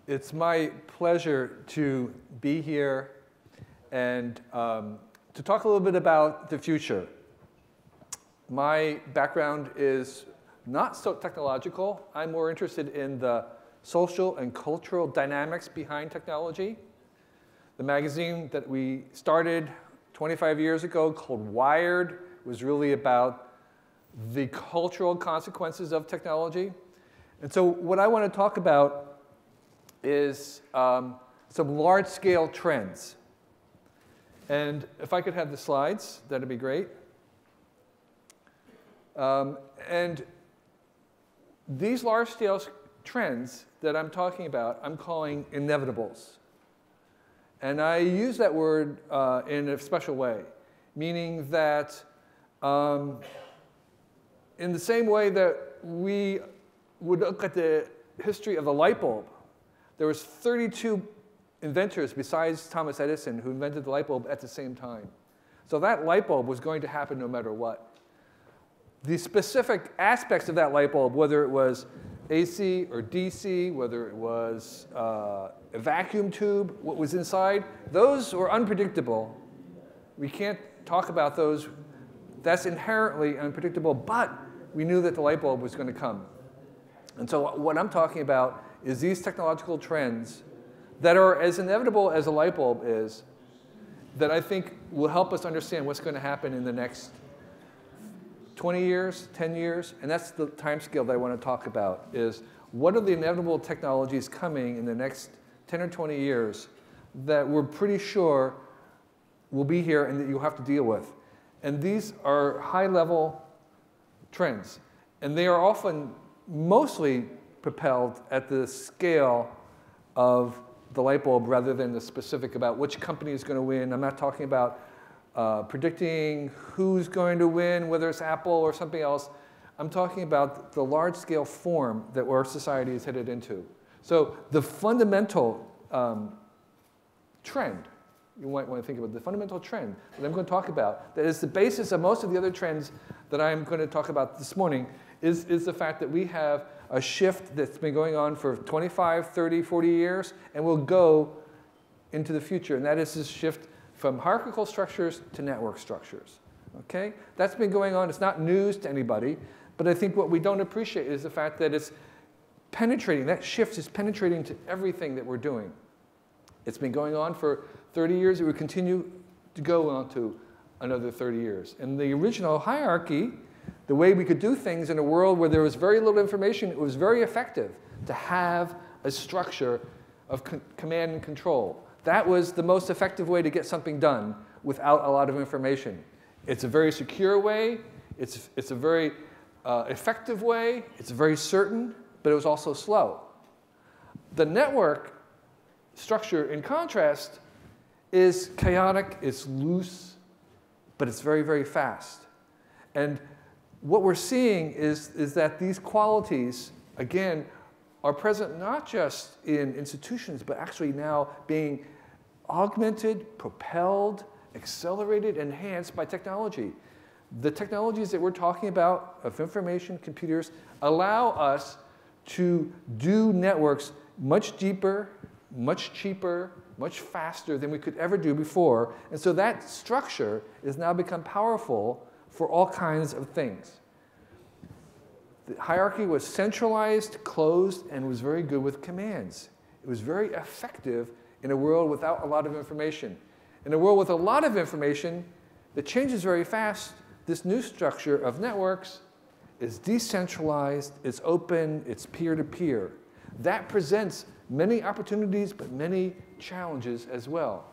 It's my pleasure to be here and to talk a little bit about the future. My background is not so technological. I'm more interested in the social and cultural dynamics behind technology. The magazine that we started 25 years ago called Wired was really about the cultural consequences of technology. And so what I want to talk about is some large-scale trends. And if I could have the slides, that'd be great. And these large-scale trends that I'm talking about, I'm calling inevitables. And I use that word in a special way, meaning that in the same way that we would look at the history of the light bulb, there was 32 inventors besides Thomas Edison who invented the light bulb at the same time. So that light bulb was going to happen no matter what. The specific aspects of that light bulb, whether it was AC or DC, whether it was a vacuum tube, what was inside, those were unpredictable. We can't talk about those. That's inherently unpredictable, but we knew that the light bulb was going to come. And so what I'm talking about is these technological trends that are as inevitable as a light bulb is, that I think will help us understand what's going to happen in the next 20 years, 10 years, and that's the time scale that I want to talk about, is what are the inevitable technologies coming in the next 10 or 20 years that we're pretty sure will be here and that you'll have to deal with. And these are high-level trends, and they are often mostly propelled at the scale of the light bulb rather than the specific about which company is going to win. I'm not talking about predicting who's going to win, whether it's Apple or something else. I'm talking about the large-scale form that our society is headed into. So the fundamental trend, you might want to think about the fundamental trend that I'm going to talk about, that is the basis of most of the other trends that I'm going to talk about this morning, is the fact that we have a shift that's been going on for 25, 30, 40 years, and will go into the future. And that is this shift from hierarchical structures to network structures. Okay? That's been going on. It's not news to anybody. But I think what we don't appreciate is the fact that it's penetrating. That shift is penetrating to everything that we're doing. It's been going on for 30 years. It will continue to go on to another 30 years. And the original hierarchy, the way we could do things in a world where there was very little information, it was very effective to have a structure of command and control. That was the most effective way to get something done without a lot of information. It's a very secure way. It's a very effective way. It's very certain, but it was also slow. The network structure, in contrast, is chaotic, it's loose, but it's very, very fast. And what we're seeing is that these qualities, again, are present not just in institutions, but actually now being augmented, propelled, accelerated, enhanced by technology. The technologies that we're talking about of information, computers, allow us to do networks much deeper, much cheaper, much faster than we could ever do before. And so that structure has now become powerful for all kinds of things. The hierarchy was centralized, closed, and was very good with commands. It was very effective in a world without a lot of information. In a world with a lot of information that changes very fast, this new structure of networks is decentralized, it's open, it's peer-to-peer. That presents many opportunities, but many challenges as well.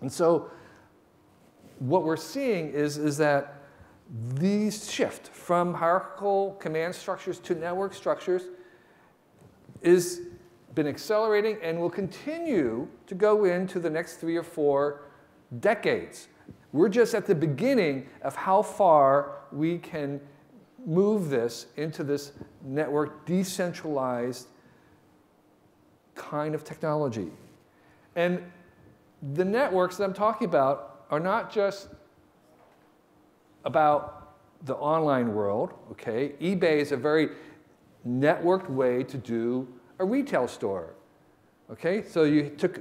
And so what we're seeing is that these shift from hierarchical command structures to network structures is been accelerating and will continue to go into the next 3 or 4 decades. We're just at the beginning of how far we can move this into this network decentralized kind of technology. And the networks that I'm talking about are not just about the online world, okay? eBay is a very networked way to do a retail store. Okay, so you took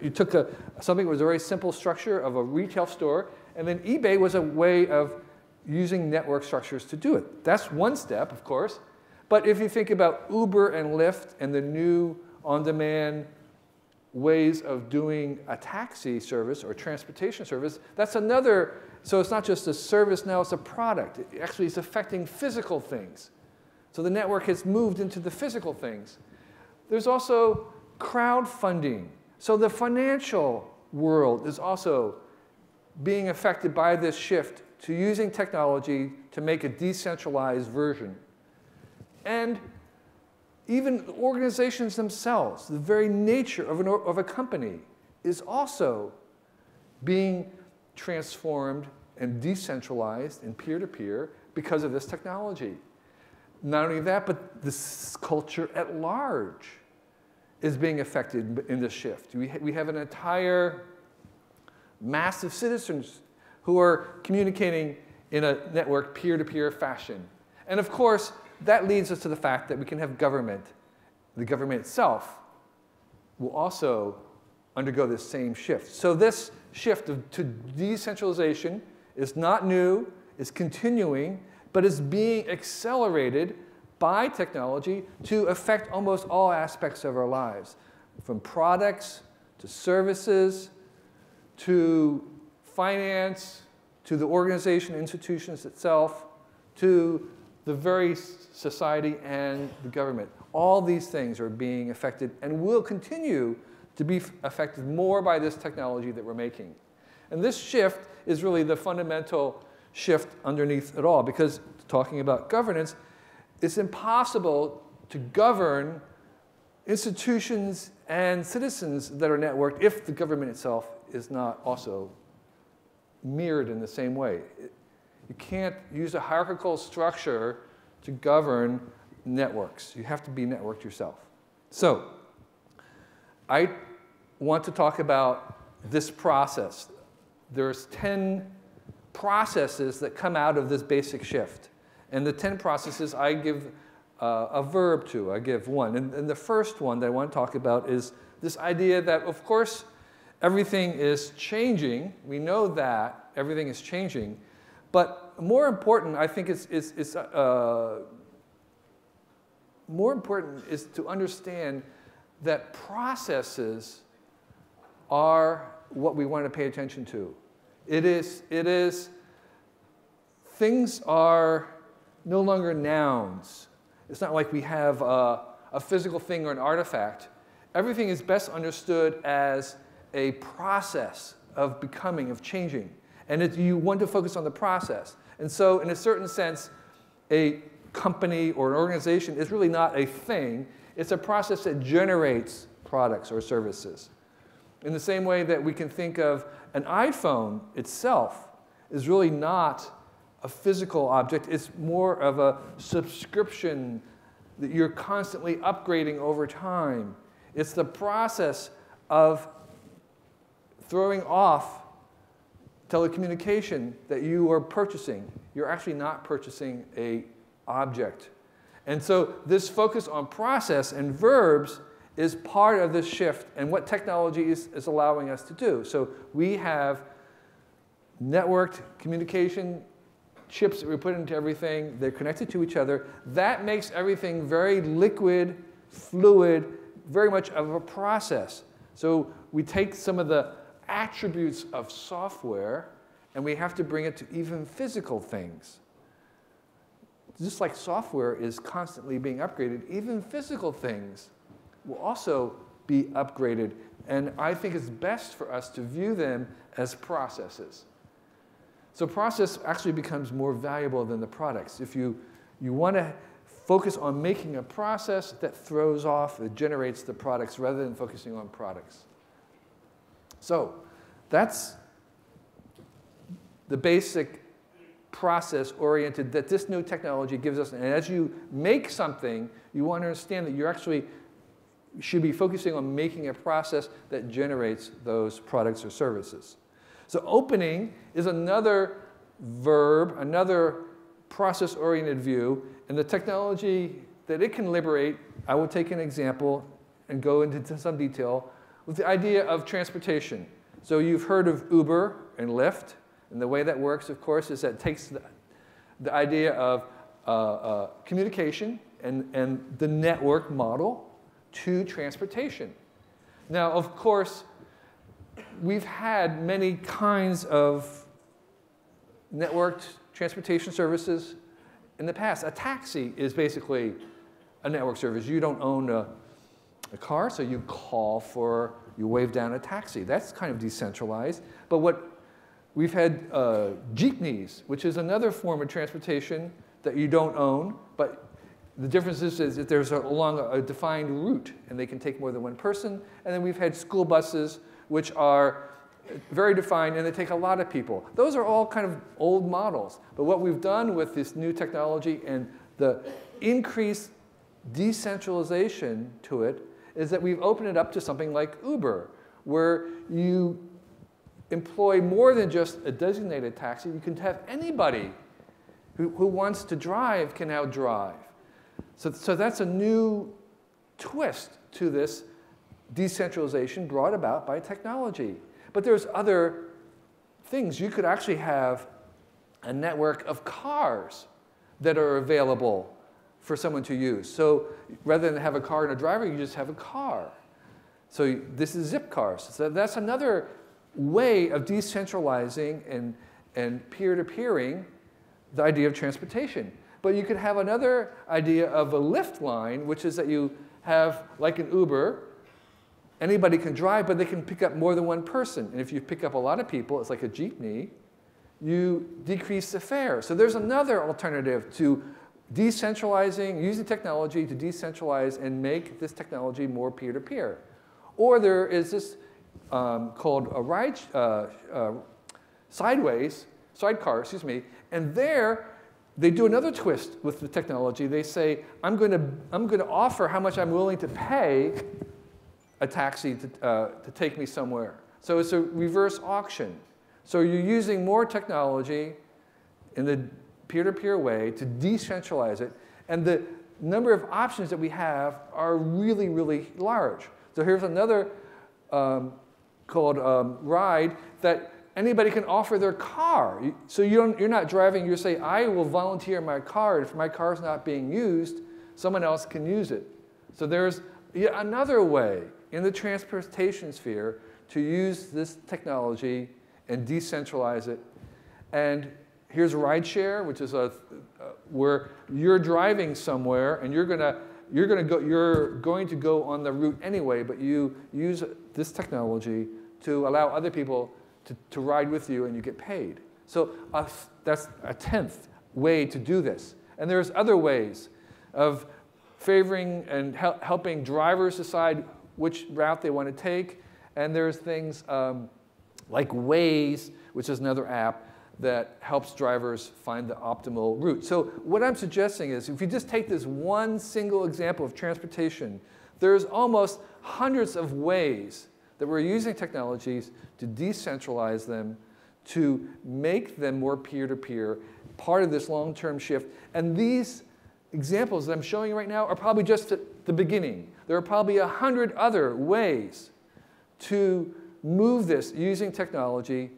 something that was a very simple structure of a retail store, and then eBay was a way of using network structures to do it. That's one step, of course. But if you think about Uber and Lyft and the new on-demand ways of doing a taxi service or transportation service, that's another. So it's not just a service now, it's a product. It actually is affecting physical things. So the network has moved into the physical things. There's also crowdfunding. So the financial world is also being affected by this shift to using technology to make a decentralized version. And even organizations themselves, the very nature of a company is also being transformed and decentralized and peer-to-peer because of this technology. Not only that, but this culture at large is being affected in this shift. We have an entire mass of citizens who are communicating in a network peer-to-peer fashion. And of course, that leads us to the fact that we can have government. The government itself will also undergo this same shift. So this shift to decentralization is not new, it's continuing, but is being accelerated by technology to affect almost all aspects of our lives, from products to services to finance to the organization, institutions itself, to the very society and the government. All these things are being affected and will continue to be affected more by this technology that we're making. And this shift is really the fundamental shift underneath it all, because talking about governance, it's impossible to govern institutions and citizens that are networked if the government itself is not also mirrored in the same way. You can't use a hierarchical structure to govern networks. You have to be networked yourself. So I want to talk about this process. There's 10 processes that come out of this basic shift. And the 10 processes I give a verb to. I give one. And the first one that I want to talk about is this idea that, of course, everything is changing. We know that everything is changing. But more important, I think, more important is to understand that processes are what we want to pay attention to. Things are no longer nouns. It's not like we have a physical thing or an artifact. Everything is best understood as a process of becoming, of changing. And you want to focus on the process. And so in a certain sense, a company or an organization is really not a thing. It's a process that generates products or services. In the same way that we can think of an iPhone itself is really not a physical object. It's more of a subscription that you're constantly upgrading over time. It's the process of throwing off telecommunication that you are purchasing. You're actually not purchasing an object. And so this focus on process and verbs is part of this shift and what technology is allowing us to do. So we have networked communication chips that we put into everything. They're connected to each other. That makes everything very liquid, fluid, very much of a process. So we take some of the attributes of software and we have to bring it to even physical things. Just like software is constantly being upgraded, even physical things will also be upgraded. And I think it's best for us to view them as processes. So process actually becomes more valuable than the products. If you want to focus on making a process that throws off, it generates the products rather than focusing on products. So that's the basic process-oriented that this new technology gives us. And as you make something, you want to understand that you actually should be focusing on making a process that generates those products or services. So opening is another verb, another process-oriented view, and the technology that it can liberate, I will take an example and go into some detail, with the idea of transportation. So you've heard of Uber and Lyft, and the way that works, of course, is that it takes the idea of communication and the network model to transportation. Now, of course, we've had many kinds of networked transportation services in the past. A taxi is basically a network service. You don't own a car, so you call for, you wave down a taxi. That's kind of decentralized. But what we've had jeepneys, which is another form of transportation that you don't own, but the difference is that there's along a defined route, and they can take more than one person. And then we've had school buses, which are very defined, and they take a lot of people. Those are all kind of old models. But what we've done with this new technology and the increased decentralization to it is that we've opened it up to something like Uber, where you employ more than just a designated taxi. You can have anybody who wants to drive can now drive. So that's a new twist to this decentralization brought about by technology. But there's other things. You could actually have a network of cars that are available for someone to use. So rather than have a car and a driver, you just have a car. So this is zip cars. So that's another way of decentralizing and peer-to-peering the idea of transportation. But you could have another idea of a Lyft line, which is that you have, like an Uber, anybody can drive, but they can pick up more than one person. And if you pick up a lot of people, it's like a jeepney, you decrease the fare. So there's another alternative to decentralizing, using technology to decentralize and make this technology more peer-to-peer. Or there is this called a ride, sidecar, excuse me, and there they do another twist with the technology. They say, I'm going to offer how much I'm willing to pay a taxi to take me somewhere. So it's a reverse auction. So you're using more technology in the peer-to-peer way to decentralize it. And the number of options that we have are really, really large. So here's another called ride that anybody can offer their car. So you're not driving. You say, I will volunteer my car. If my car is not being used, someone else can use it. So there's yet another way in the transportation sphere to use this technology and decentralize it. And here's rideshare, which is where you're driving somewhere and you're going to go on the route anyway, but you use this technology to allow other people to ride with you, and you get paid. So that's a 10th way to do this. And there's other ways of favoring and helping drivers decide which route they want to take. And there's things like Waze, which is another app that helps drivers find the optimal route. So what I'm suggesting is if you just take this one single example of transportation, there's almost hundreds of ways that we're using technologies to decentralize them, to make them more peer-to-peer, part of this long-term shift. And these examples that I'm showing you right now are probably just at the beginning. There are probably 100 other ways to move this using technology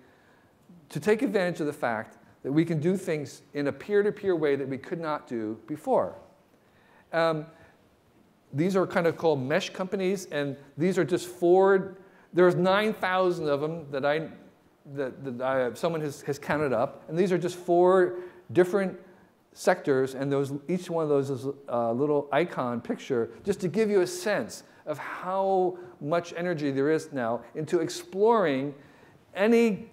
to take advantage of the fact that we can do things in a peer-to-peer way that we could not do before. These are kind of called mesh companies, and these are just there's 9,000 of them that someone has counted up, and these are just 4 different sectors, and each one of those is a little icon picture, just to give you a sense of how much energy there is now into exploring any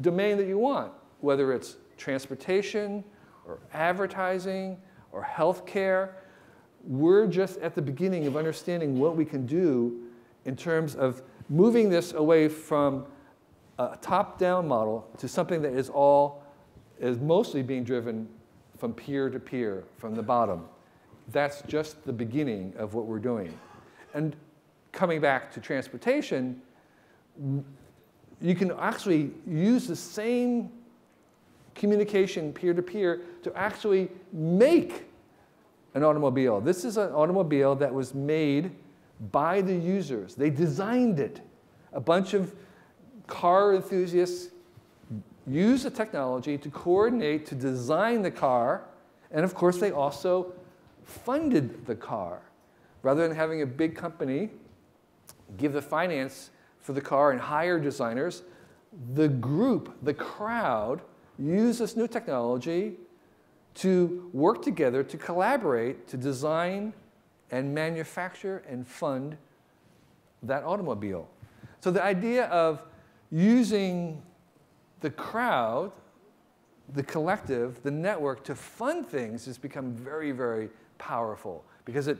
domain that you want, whether it's transportation or advertising or healthcare. We're just at the beginning of understanding what we can do in terms of moving this away from a top-down model to something that is mostly being driven from peer to peer, from the bottom. That's just the beginning of what we're doing. And coming back to transportation, you can actually use the same communication peer-to-peer to actually make an automobile. This is an automobile that was made by the users. They designed it. A bunch of car enthusiasts use the technology to coordinate, to design the car, and of course they also funded the car. Rather than having a big company give the finance for the car and hire designers, the group, the crowd, used this new technology to work together, to collaborate, to design and manufacture and fund that automobile. So the idea of using the crowd, the collective, the network to fund things has become very, very powerful because it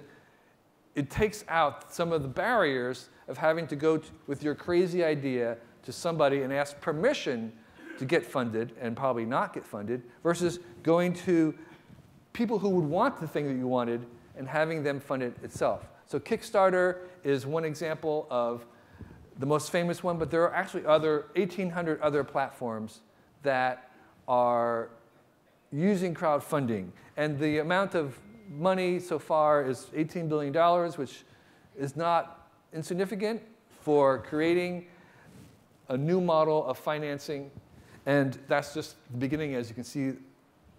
takes out some of the barriers of having to go with your crazy idea to somebody and ask permission to get funded and probably not get funded versus going to people who would want the thing that you wanted and having them fund it itself. So Kickstarter is one example of the most famous one, but there are actually 1,800 other platforms that are using crowdfunding. And the amount of money so far is $18 billion, which is not insignificant for creating a new model of financing. And that's just the beginning, as you can see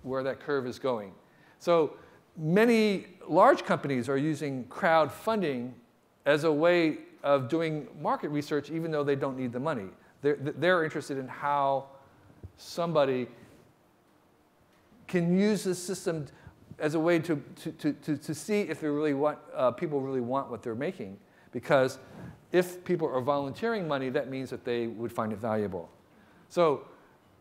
where that curve is going. So many large companies are using crowdfunding as a way of doing market research, even though they don't need the money. They're interested in how somebody can use this system as a way to see if they really want, people really want what they're making. Because if people are volunteering money, that means that they would find it valuable. So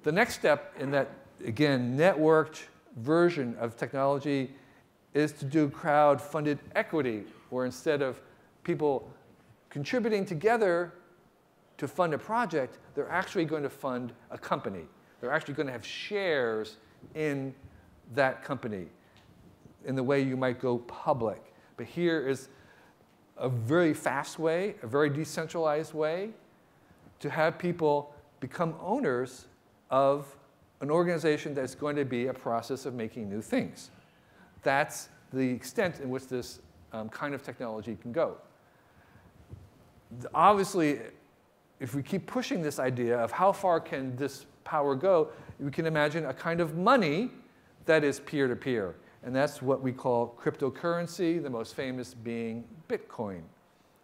the next step in that, again, networked version of technology is to do crowd-funded equity, where instead of people contributing together to fund a project, they're actually going to fund a company. They're actually going to have shares in that company in the way you might go public. But here is a very fast way, a very decentralized way to have people become owners of an organization that's going to be a process of making new things. That's the extent in which this kind of technology can go. Obviously, if we keep pushing this idea of how far can this power go, we can imagine a kind of money that is peer-to-peer. And that's what we call cryptocurrency, the most famous being Bitcoin.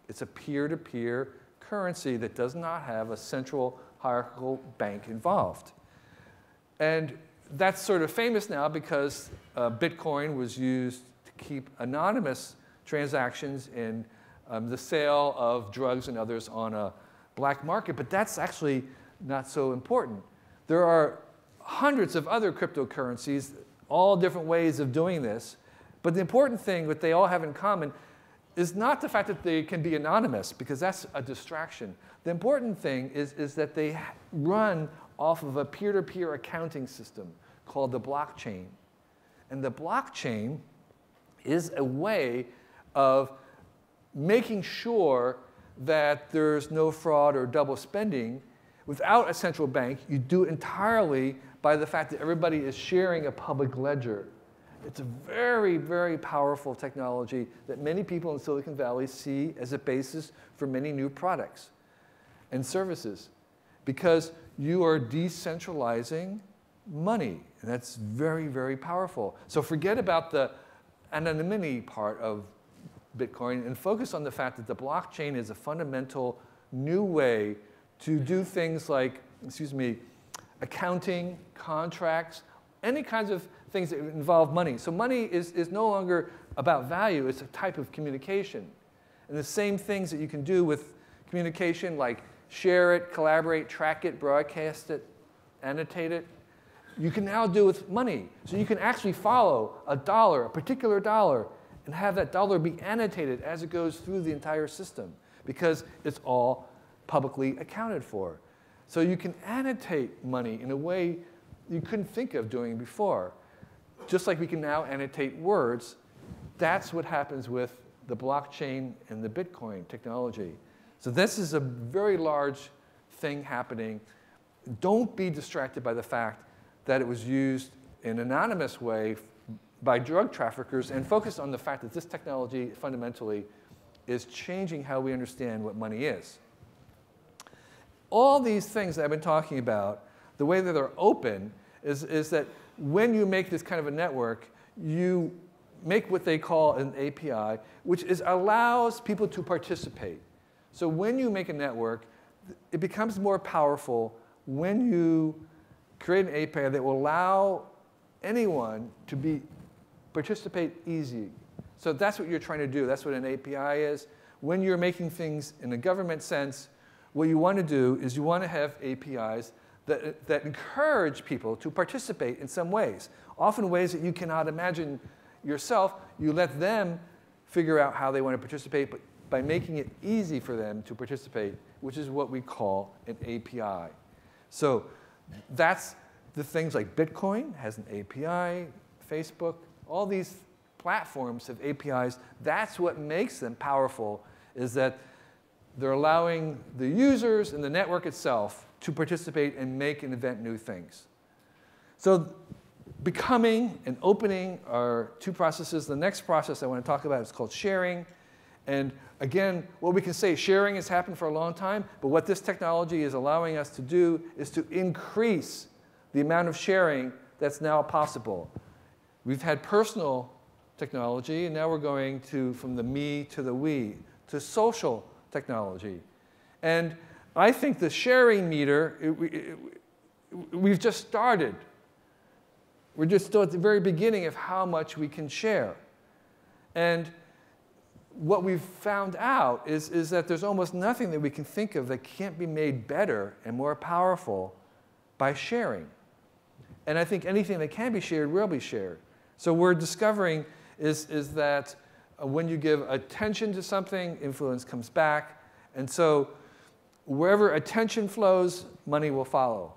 It's a peer-to-peer currency that does not have a central hierarchical bank involved. And that's sort of famous now because Bitcoin was used to keep anonymous transactions in the sale of drugs and others on a black market. But that's actually not so important. There are hundreds of other cryptocurrencies, all different ways of doing this. But the important thing that they all have in common is not the fact that they can be anonymous, because that's a distraction. The important thing is that they run off of a peer-to-peer accounting system called the blockchain. And the blockchain is a way of making sure that there's no fraud or double spending without a central bank. You do it entirely by the fact that everybody is sharing a public ledger. It's a very, very powerful technology that many people in Silicon Valley see as a basis for many new products and services, because you are decentralizing money. And that's very, very powerful. So forget about the anonymity part of Bitcoin and focus on the fact that the blockchain is a fundamental new way to do things like, accounting, contracts, any kinds of things that involve money. So money is no longer about value. It's a type of communication. And the same things that you can do with communication, like share it, collaborate, track it, broadcast it, annotate it, you can now do with money. So you can actually follow a dollar, a particular dollar, and have that dollar be annotated as it goes through the entire system, because it's all publicly accounted for. So you can annotate money in a way you couldn't think of doing before. Just like we can now annotate words, that's what happens with the blockchain and the Bitcoin technology. So this is a very large thing happening. Don't be distracted by the fact that it was used in an anonymous way by drug traffickers, and focus on the fact that this technology fundamentally is changing how we understand what money is. All these things that I've been talking about, the way that they're open is that when you make this kind of a network, you make what they call an API, which allows people to participate. So when you make a network, it becomes more powerful when you create an API that will allow anyone to participate easy. So that's what you're trying to do. That's what an API is. When you're making things in a government sense, what you want to do is you want to have APIs that encourage people to participate in some ways, often ways that you cannot imagine yourself. You let them figure out how they want to participate, but by making it easy for them to participate, which is what we call an API. So that's the things like Bitcoin has an API, Facebook, all these platforms have APIs. That's what makes them powerful, is that they're allowing the users and the network itself to participate and make and invent new things. So becoming and opening are two processes. The next process I want to talk about is called sharing. And again, what we can say, sharing has happened for a long time, but what this technology is allowing us to do is to increase the amount of sharing that's now possible. We've had personal technology, and now we're going from the me to the we, to social technology. And I think the sharing meter, we've just started. We're just still at the very beginning of how much we can share. And what we've found out is that there's almost nothing that we can think of that can't be made better and more powerful by sharing. And I think anything that can be shared will be shared. So we're discovering is that when you give attention to something, influence comes back. And so wherever attention flows, money will follow.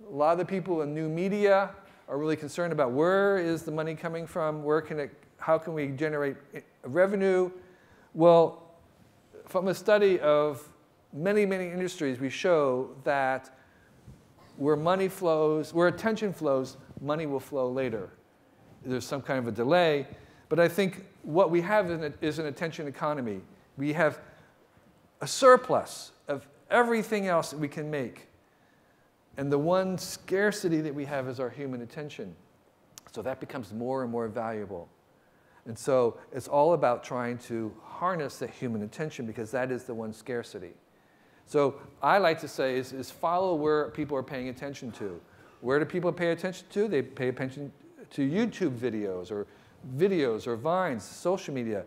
A lot of the people in new media are really concerned about where is the money coming from, how can we generate revenue? Well, from a study of many, many industries, we show that where money flows, where attention flows, money will flow later. There's some kind of a delay. But I think what we have is an attention economy. We have a surplus of everything else that we can make. And the one scarcity that we have is our human attention. So that becomes more and more valuable. And so it's all about trying to harness that human attention, because that is the one scarcity. So I like to say is follow where people are paying attention to. Where do people pay attention to? They pay attention to YouTube videos or Vines, social media.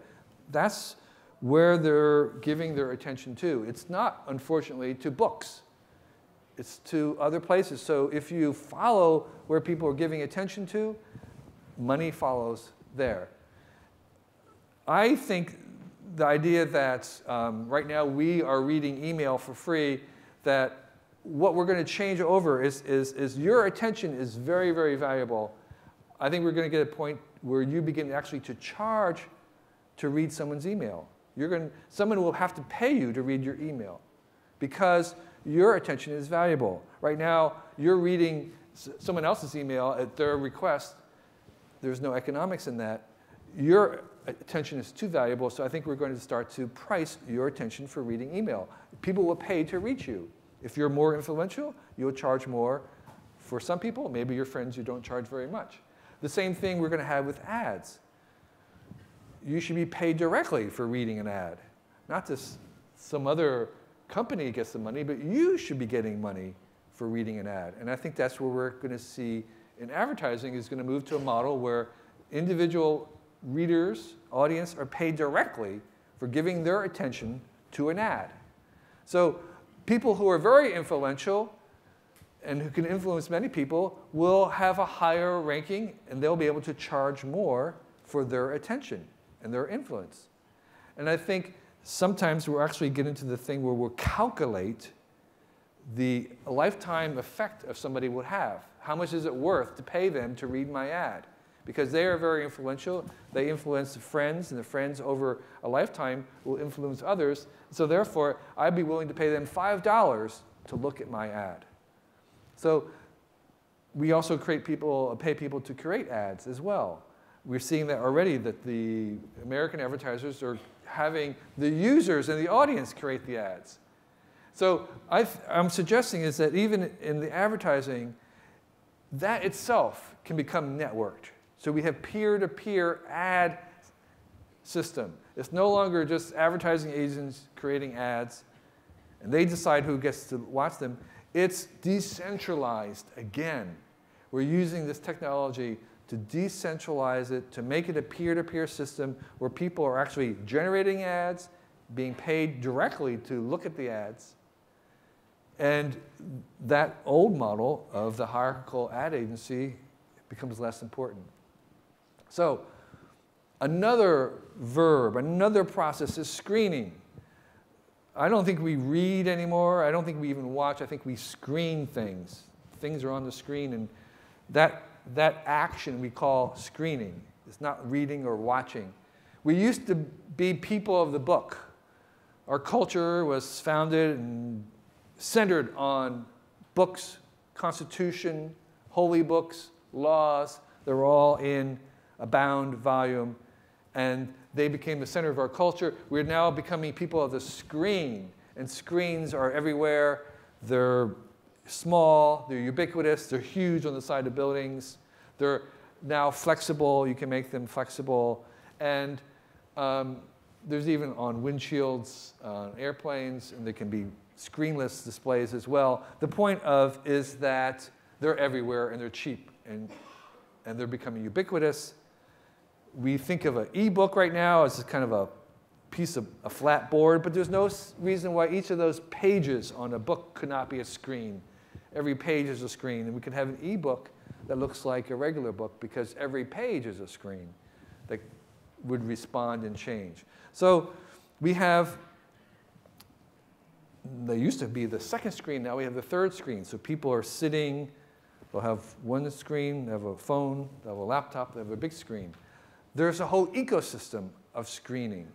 That's where they're giving their attention to. It's not, unfortunately, to books. It's to other places. So if you follow where people are giving attention to, money follows there. I think the idea that right now we are reading email for free, that what we're going to change over is your attention is very, very valuable. I think we're going to get a point where you begin actually to charge to read someone's email. Someone will have to pay you to read your email because your attention is valuable. Right now, you're reading someone else's email at their request. There's no economics in that. Your attention is too valuable, so I think we're going to start to price your attention for reading email. People will pay to reach you. If you're more influential, you'll charge more. For some people, maybe your friends, you don't charge very much. The same thing we're going to have with ads. You should be paid directly for reading an ad. Not just some other company gets the money, but you should be getting money for reading an ad. And I think that's where we're going to see in advertising is going to move to a model where individual readers, audience, are paid directly for giving their attention to an ad. So people who are very influential and who can influence many people will have a higher ranking, and they'll be able to charge more for their attention and their influence. And I think sometimes we're actually getting to the thing where we'll calculate the lifetime effect of somebody would have. How much is it worth to pay them to read my ad? Because they are very influential. They influence friends, and the friends over a lifetime will influence others. So therefore, I'd be willing to pay them $5 to look at my ad. So we also pay people to create ads as well. We're seeing that already, that the American advertisers are having the users and the audience create the ads. So I'm suggesting is that even in the advertising, that itself can become networked. So we have peer-to-peer ad system. It's no longer just advertising agents creating ads, and they decide who gets to watch them. It's decentralized again. We're using this technology to decentralize it, to make it a peer-to-peer system where people are actually generating ads, being paid directly to look at the ads. And that old model of the hierarchical ad agency becomes less important. So another verb, another process is screening. I don't think we read anymore. I don't think we even watch. I think we screen things. Things are on the screen, and that action we call screening. It's not reading or watching. We used to be people of the book. Our culture was founded and centered on books, constitution, holy books, laws. They were all in a bound volume, and they became the center of our culture. We're now becoming people of the screen, and screens are everywhere. They're small, they're ubiquitous, they're huge on the side of buildings. They're now flexible. You can make them flexible. And there's even on windshields, airplanes, and there can be screenless displays as well. The point is that they're everywhere, and they're cheap, and they're becoming ubiquitous. We think of an e-book right now as kind of a piece of a flat board, but there's no reason why each of those pages on a book could not be a screen. Every page is a screen, and we can have an e-book that looks like a regular book because every page is a screen that would respond and change. So we have, there used to be the second screen, now we have the third screen. So people are sitting, they'll have one screen, they have a phone, they have a laptop, they have a big screen. There's a whole ecosystem of screening.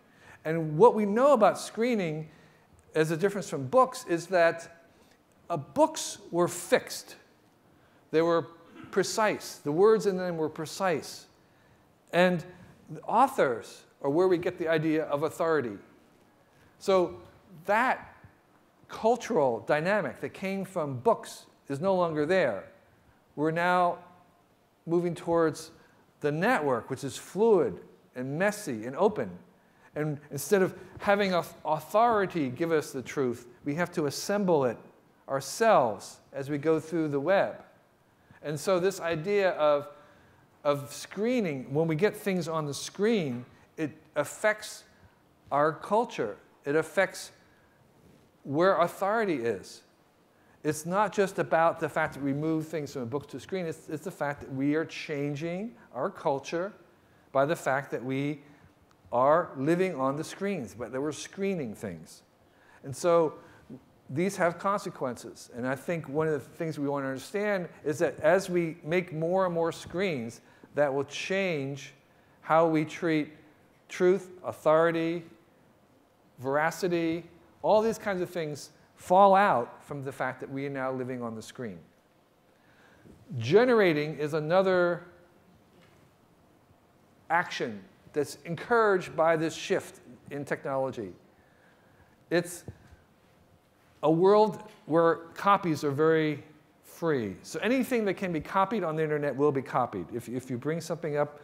And what we know about screening as a difference from books is that books were fixed. They were precise. The words in them were precise. And the authors are where we get the idea of authority. So that cultural dynamic that came from books is no longer there. We're now moving towards the network, which is fluid and messy and open. And instead of having authority give us the truth, we have to assemble it ourselves as we go through the web. And so this idea of screening, when we get things on the screen, it affects our culture. It affects where authority is. It's not just about the fact that we move things from a book to a screen. It's the fact that we are changing our culture by the fact that we are living on the screens, but that we're screening things. And so these have consequences. And I think one of the things we want to understand is that as we make more and more screens, that will change how we treat truth, authority, veracity. All these kinds of things fall out from the fact that we are now living on the screen. Generating is another action that's encouraged by this shift in technology. It's a world where copies are very free. So anything that can be copied on the internet will be copied. If you bring something up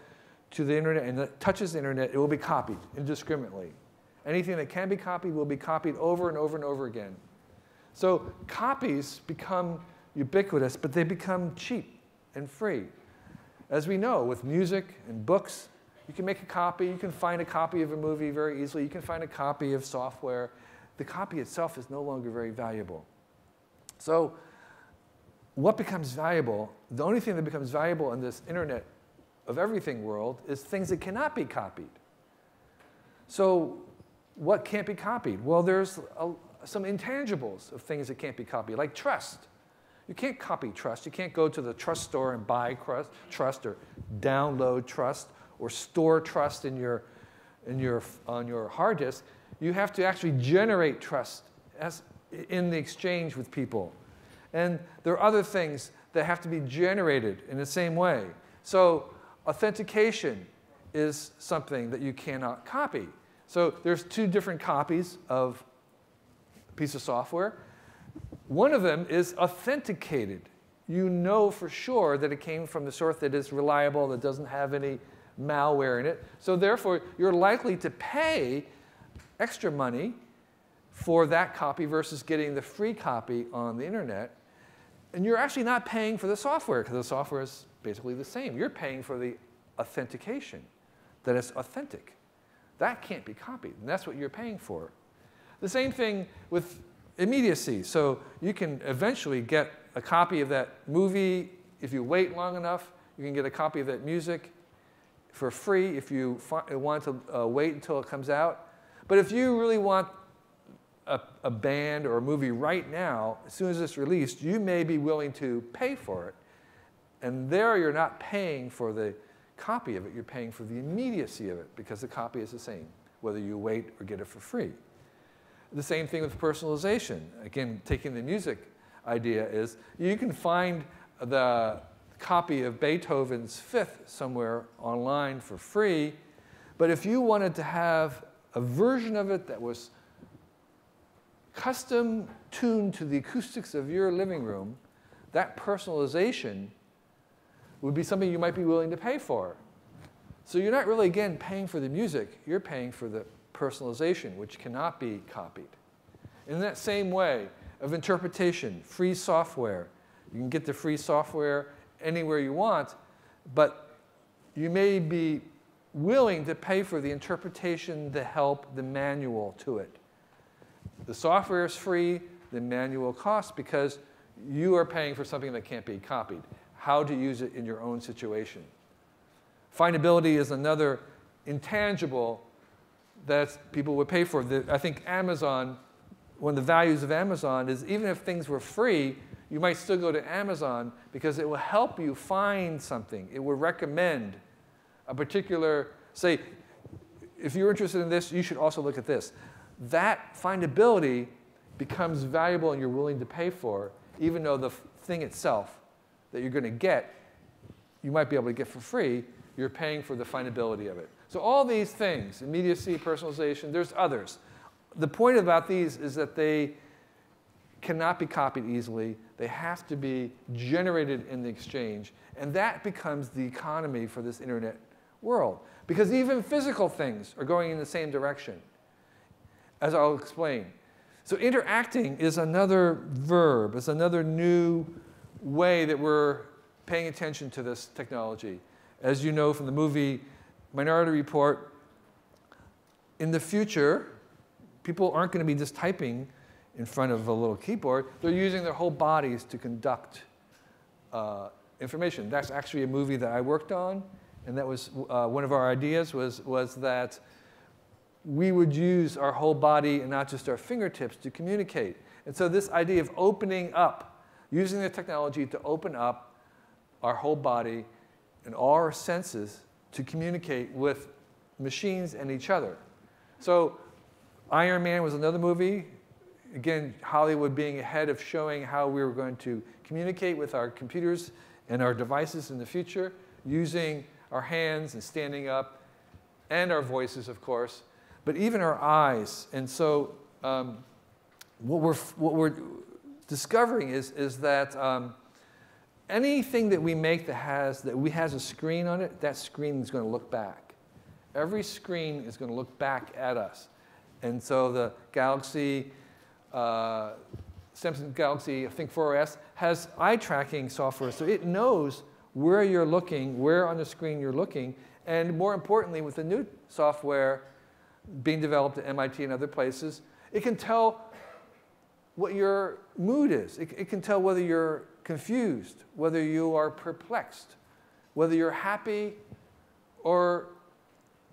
to the internet and it touches the internet, it will be copied indiscriminately. Anything that can be copied will be copied over and over and over again. So copies become ubiquitous, but they become cheap and free. As we know, with music and books, you can make a copy. You can find a copy of a movie very easily. You can find a copy of software. The copy itself is no longer very valuable. So what becomes valuable, the only thing that becomes valuable in this internet of everything world is things that cannot be copied. So what can't be copied? Well, there's some intangibles of things that can't be copied, like trust. You can't copy trust. You can't go to the trust store and buy trust or download trust or store trust on your hard disk. You have to actually generate trust in the exchange with people. And there are other things that have to be generated in the same way. So authentication is something that you cannot copy. So there's two different copies of a piece of software. One of them is authenticated. You know for sure that it came from the source that is reliable, that doesn't have any malware in it. So therefore, you're likely to pay extra money for that copy versus getting the free copy on the internet. And you're actually not paying for the software, because the software is basically the same. You're paying for the authentication, that it's authentic. That can't be copied, and that's what you're paying for. The same thing with immediacy. So you can eventually get a copy of that movie. If you wait long enough, you can get a copy of that music for free if you want to wait until it comes out. But if you really want a band or a movie right now, as soon as it's released, you may be willing to pay for it. And there you're not paying for the copy of it. You're paying for the immediacy of it, because the copy is the same, whether you wait or get it for free. The same thing with personalization. Again, taking the music idea is you can find the copy of Beethoven's Fifth somewhere online for free, but if you wanted to have a version of it that was custom tuned to the acoustics of your living room, that personalization would be something you might be willing to pay for. So you're not really, again, paying for the music. You're paying for the personalization, which cannot be copied. In that same way of interpretation, free software. You can get the free software anywhere you want, but you may be willing to pay for the interpretation, the help, the manual to it. The software is free, the manual costs, because you are paying for something that can't be copied. How to use it in your own situation. Findability is another intangible that people would pay for. I think Amazon, one of the values of Amazon is even if things were free, you might still go to Amazon because it will help you find something. It will recommend a particular, say, if you're interested in this, you should also look at this. That findability becomes valuable and you're willing to pay for, even though the thing itself that you're going to get, you might be able to get for free. You're paying for the findability of it. So all these things, immediacy, personalization, there's others. The point about these is that they cannot be copied easily. They have to be generated in the exchange. And that becomes the economy for this internet world. Because even physical things are going in the same direction, as I'll explain. So interacting is another verb, is another new way that we're paying attention to this technology. As you know from the movie Minority Report, in the future, people aren't going to be just typing in front of a little keyboard. They're using their whole bodies to conduct information. That's actually a movie that I worked on, and that was one of our ideas was that we would use our whole body and not just our fingertips to communicate. And so this idea of opening up, using the technology to open up our whole body and all our senses to communicate with machines and each other. So Iron Man was another movie. Again, Hollywood being ahead of showing how we were going to communicate with our computers and our devices in the future, using our hands and standing up, and our voices, of course, but even our eyes. And so what we're discovering is that anything that we make that has a screen on it, that screen is going to look back. Every screen is going to look back at us. And so the Galaxy, Samsung Galaxy, I think 4S, has eye tracking software. So it knows where you're looking, where on the screen you're looking. And more importantly, with the new software being developed at MIT and other places, it can tell what your mood is. It can tell whether you're confused, whether you are perplexed, whether you're happy or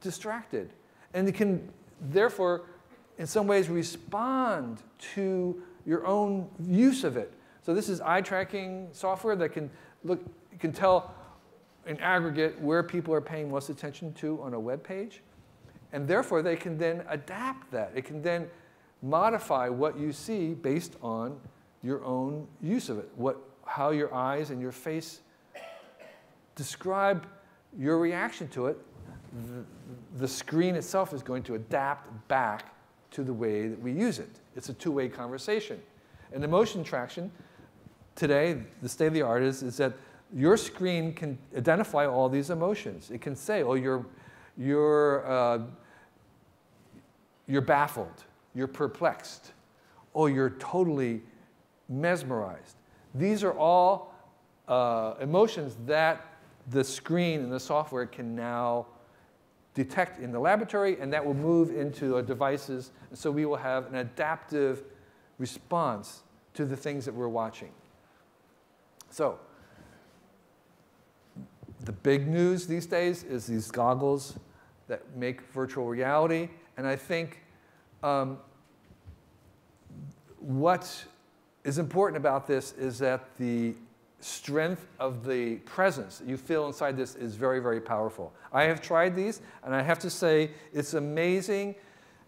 distracted. And it can, therefore, in some ways respond to your own use of it. So this is eye tracking software that can tell in aggregate where people are paying most attention to on a web page. And therefore, they can then adapt that. It can then modify what you see based on your own use of it, how your eyes and your face describe your reaction to it, the screen itself is going to adapt back to the way that we use it. It's a two-way conversation. And emotion traction, today, the state of the art is that your screen can identify all these emotions. It can say, oh, you're baffled, you're perplexed, oh, you're totally mesmerized. These are all emotions that the screen and the software can now detect in the laboratory, and that will move into our devices. And so we will have an adaptive response to the things that we're watching. So the big news these days is these goggles that make virtual reality. And I think what is important about this is that the strength of the presence that you feel inside this is very, very powerful. I have tried these, and I have to say it's amazing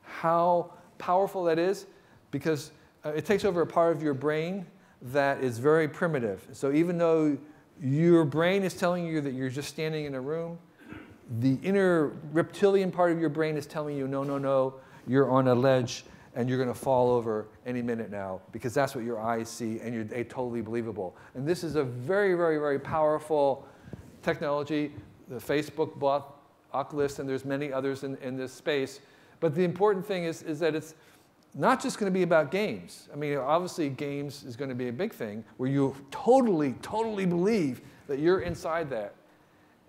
how powerful that is, because it takes over a part of your brain that is very primitive. So even though your brain is telling you that you're just standing in a room, the inner reptilian part of your brain is telling you, no, no, no, you're on a ledge, and you're going to fall over any minute now, because that's what your eyes see, and you're totally believable. And this is a very, very, very powerful technology. The Facebook bought Oculus, and there's many others in this space. But the important thing is that it's not just going to be about games. I mean, obviously, games is going to be a big thing, where you totally, totally believe that you're inside that.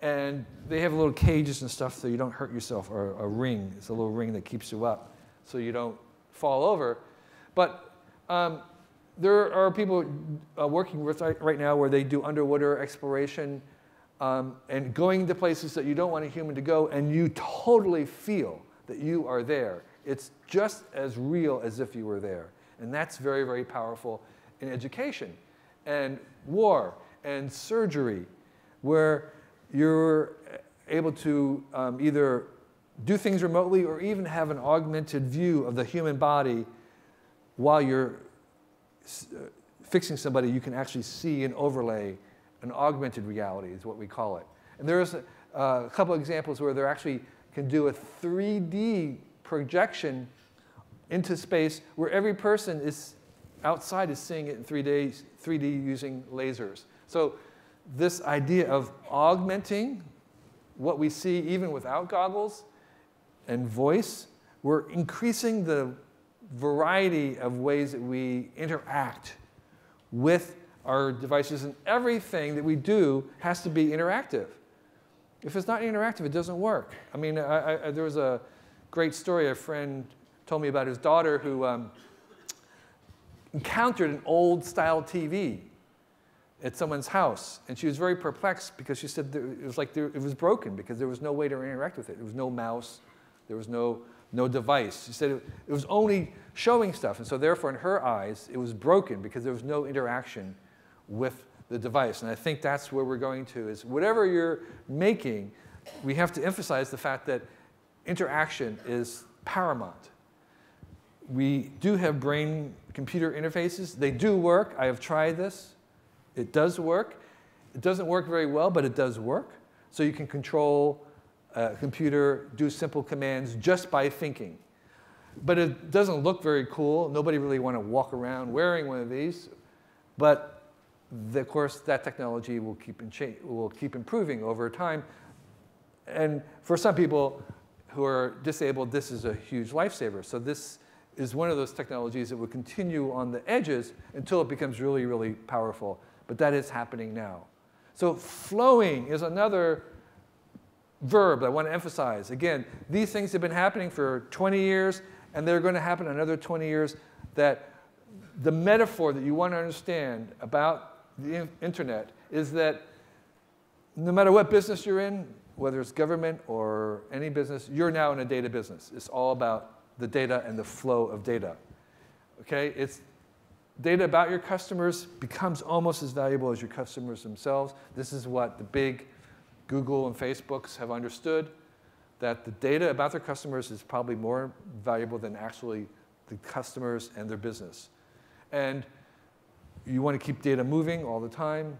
And they have little cages and stuff so you don't hurt yourself, or a ring. It's a little ring that keeps you up so you don't fall over. But there are people working with right now where they do underwater exploration and going to places that you don't want a human to go, and you totally feel that you are there. It's just as real as if you were there. And that's very, very powerful in education and war and surgery, where you're able to either do things remotely or even have an augmented view of the human body while you're fixing somebody. You can actually see an overlay, an augmented reality is what we call it. And there's a couple of examples where they actually can do a 3D projection into space where every person is outside is seeing it in 3D using lasers. So this idea of augmenting what we see even without goggles and voice, we're increasing the variety of ways that we interact with our devices, and everything that we do has to be interactive. If it's not interactive, it doesn't work. I mean, there was a great story a friend told me about his daughter who encountered an old-style TV at someone's house, and she was very perplexed because she said it was like it was broken because there was no way to interact with it. There was no mouse. There was no device. She said it was only showing stuff, and so therefore in her eyes it was broken because there was no interaction with the device. And I think that's where we're going to, is whatever you're making, we have to emphasize the fact that interaction is paramount. We do have brain-computer interfaces. They do work. I have tried this. It does work. It doesn't work very well, but it does work. So you can control a computer, do simple commands just by thinking. But it doesn't look very cool. Nobody really want to walk around wearing one of these. But of course, that technology will keep improving over time. And for some people who are disabled, this is a huge lifesaver. So this is one of those technologies that will continue on the edges until it becomes really, really powerful. But that is happening now. So flowing is another verb I want to emphasize. Again, these things have been happening for 20 years, and they're going to happen another 20 years. That the metaphor that you want to understand about the internet is that no matter what business you're in, whether it's government or any business, you're now in a data business. It's all about the data and the flow of data. Okay? It's data about your customers becomes almost as valuable as your customers themselves. This is what the big Google and Facebooks have understood, that the data about their customers is probably more valuable than actually the customers and their business. And you want to keep data moving all the time.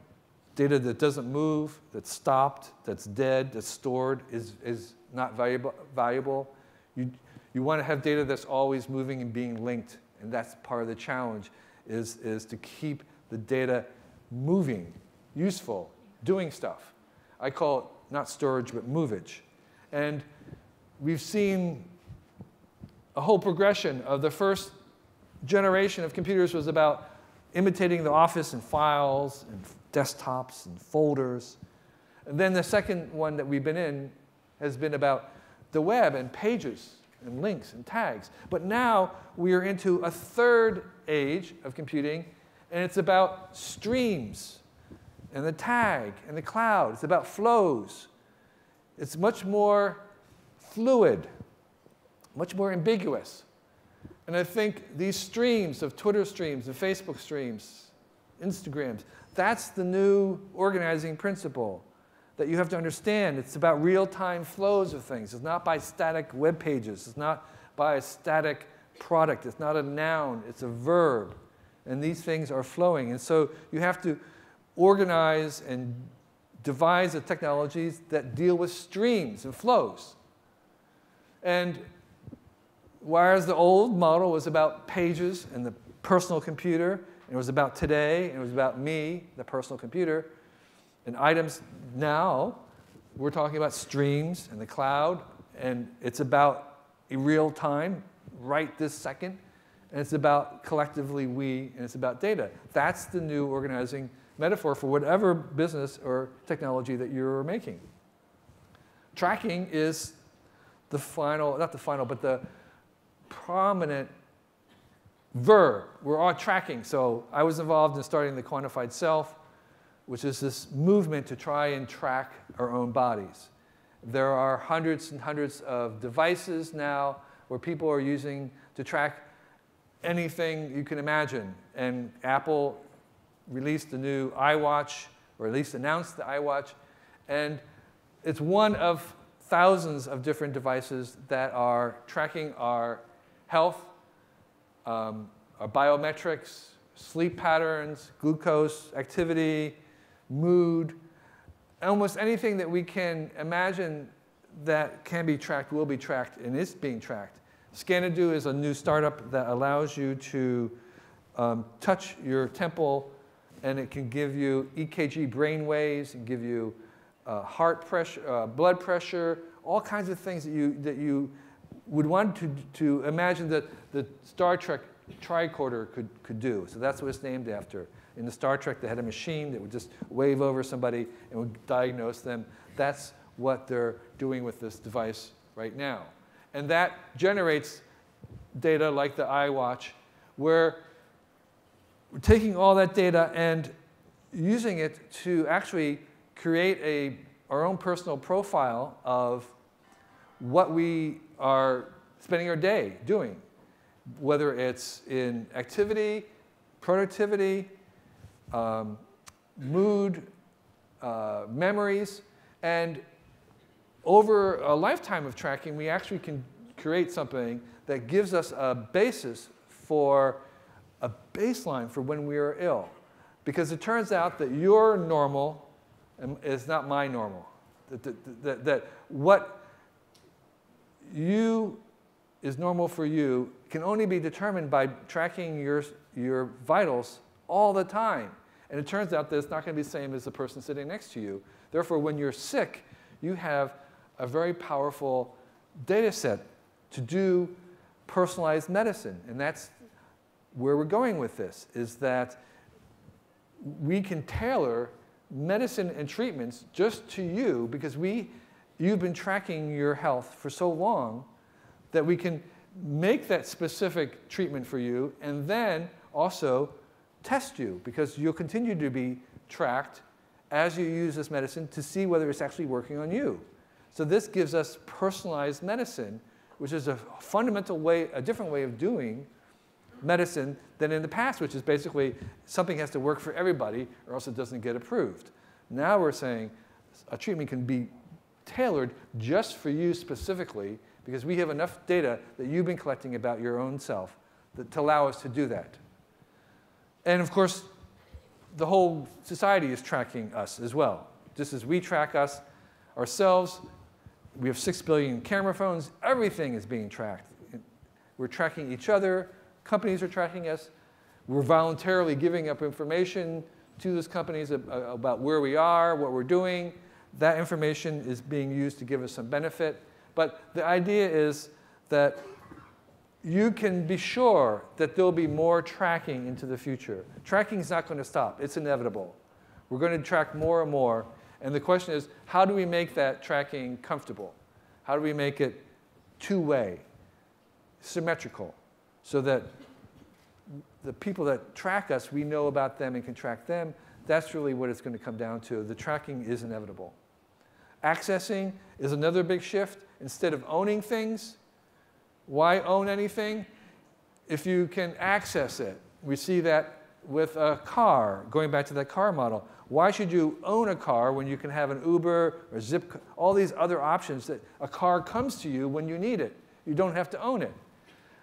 Data that doesn't move, that's stopped, that's dead, that's stored is not valuable. You want to have data that's always moving and being linked. And that's part of the challenge, is to keep the data moving, useful, doing stuff. I call it not storage, but movage. And we've seen a whole progression of the first generation of computers was about imitating the office and files and desktops and folders. And then the second one that we've been in has been about the web and pages and links and tags. But now we are into a third age of computing, and it's about streams and the tag and the cloud. It's about flows. It's much more fluid, much more ambiguous. And I think these streams of Twitter streams and Facebook streams, Instagrams, that's the new organizing principle that you have to understand. It's about real-time flows of things. It's not by static web pages. It's not by a static product. It's not a noun. It's a verb. And these things are flowing. And so you have to organize and devise the technologies that deal with streams and flows. And whereas the old model was about pages and the personal computer, and it was about today, and it was about me, the personal computer, and items, now we're talking about streams and the cloud, and it's about real time, right this second, and it's about collectively we, and it's about data. That's the new organizing metaphor for whatever business or technology that you're making. Tracking is the final, not the final, but the prominent verb. We're all tracking. So I was involved in starting the quantified self, which is this movement to try and track our own bodies. There are hundreds and hundreds of devices now where people are using to track anything you can imagine. And Apple released the new iWatch, or at least announced the iWatch. And it's one of thousands of different devices that are tracking our health, our biometrics, sleep patterns, glucose, activity, mood. Almost anything that we can imagine that can be tracked will be tracked and is being tracked. Scanadu is a new startup that allows you to touch your temple, and it can give you EKG brain waves and give you heart pressure, blood pressure, all kinds of things that you would want to imagine that the Star Trek tricorder could do. So that's what it's named after. In the Star Trek, they had a machine that would just wave over somebody and would diagnose them. That's what they're doing with this device right now. And that generates data like the iWatch, where we're taking all that data and using it to actually create our own personal profile of what we are spending our day doing, whether it's in activity, productivity, mood, memories. And over a lifetime of tracking, we actually can create something that gives us a basis for a baseline for when we are ill. Because it turns out that your normal is not my normal. That what is normal for you can only be determined by tracking your vitals all the time. And it turns out that it's not going to be the same as the person sitting next to you. Therefore, when you're sick, you have a very powerful data set to do personalized medicine. And that's where we're going with this, is that we can tailor medicine and treatments just to you because you've been tracking your health for so long that we can make that specific treatment for you and then also test you, because you'll continue to be tracked as you use this medicine to see whether it's actually working on you. So this gives us personalized medicine, which is a fundamental way, a different way of doing medicine than in the past, which is basically something has to work for everybody or else it doesn't get approved. Now we're saying a treatment can be tailored just for you specifically because we have enough data that you've been collecting about your own self to allow us to do that. And of course, the whole society is tracking us as well. Just as we track ourselves, We have 6 billion camera phones. Everything is being tracked. We're tracking each other. Companies are tracking us. We're voluntarily giving up information to those companies about where we are, what we're doing. That information is being used to give us some benefit. But the idea is that you can be sure that there'll be more tracking into the future. Tracking is not going to stop. It's inevitable. We're going to track more and more. And the question is, how do we make that tracking comfortable? How do we make it two-way, symmetrical, so that the people that track us, we know about them and can track them? That's really what it's going to come down to. The tracking is inevitable. Accessing is another big shift. Instead of owning things, why own anything? If you can access it. We see that with a car, going back to that car model. Why should you own a car when you can have an Uber or Zip, all these other options that a car comes to you when you need it? You don't have to own it.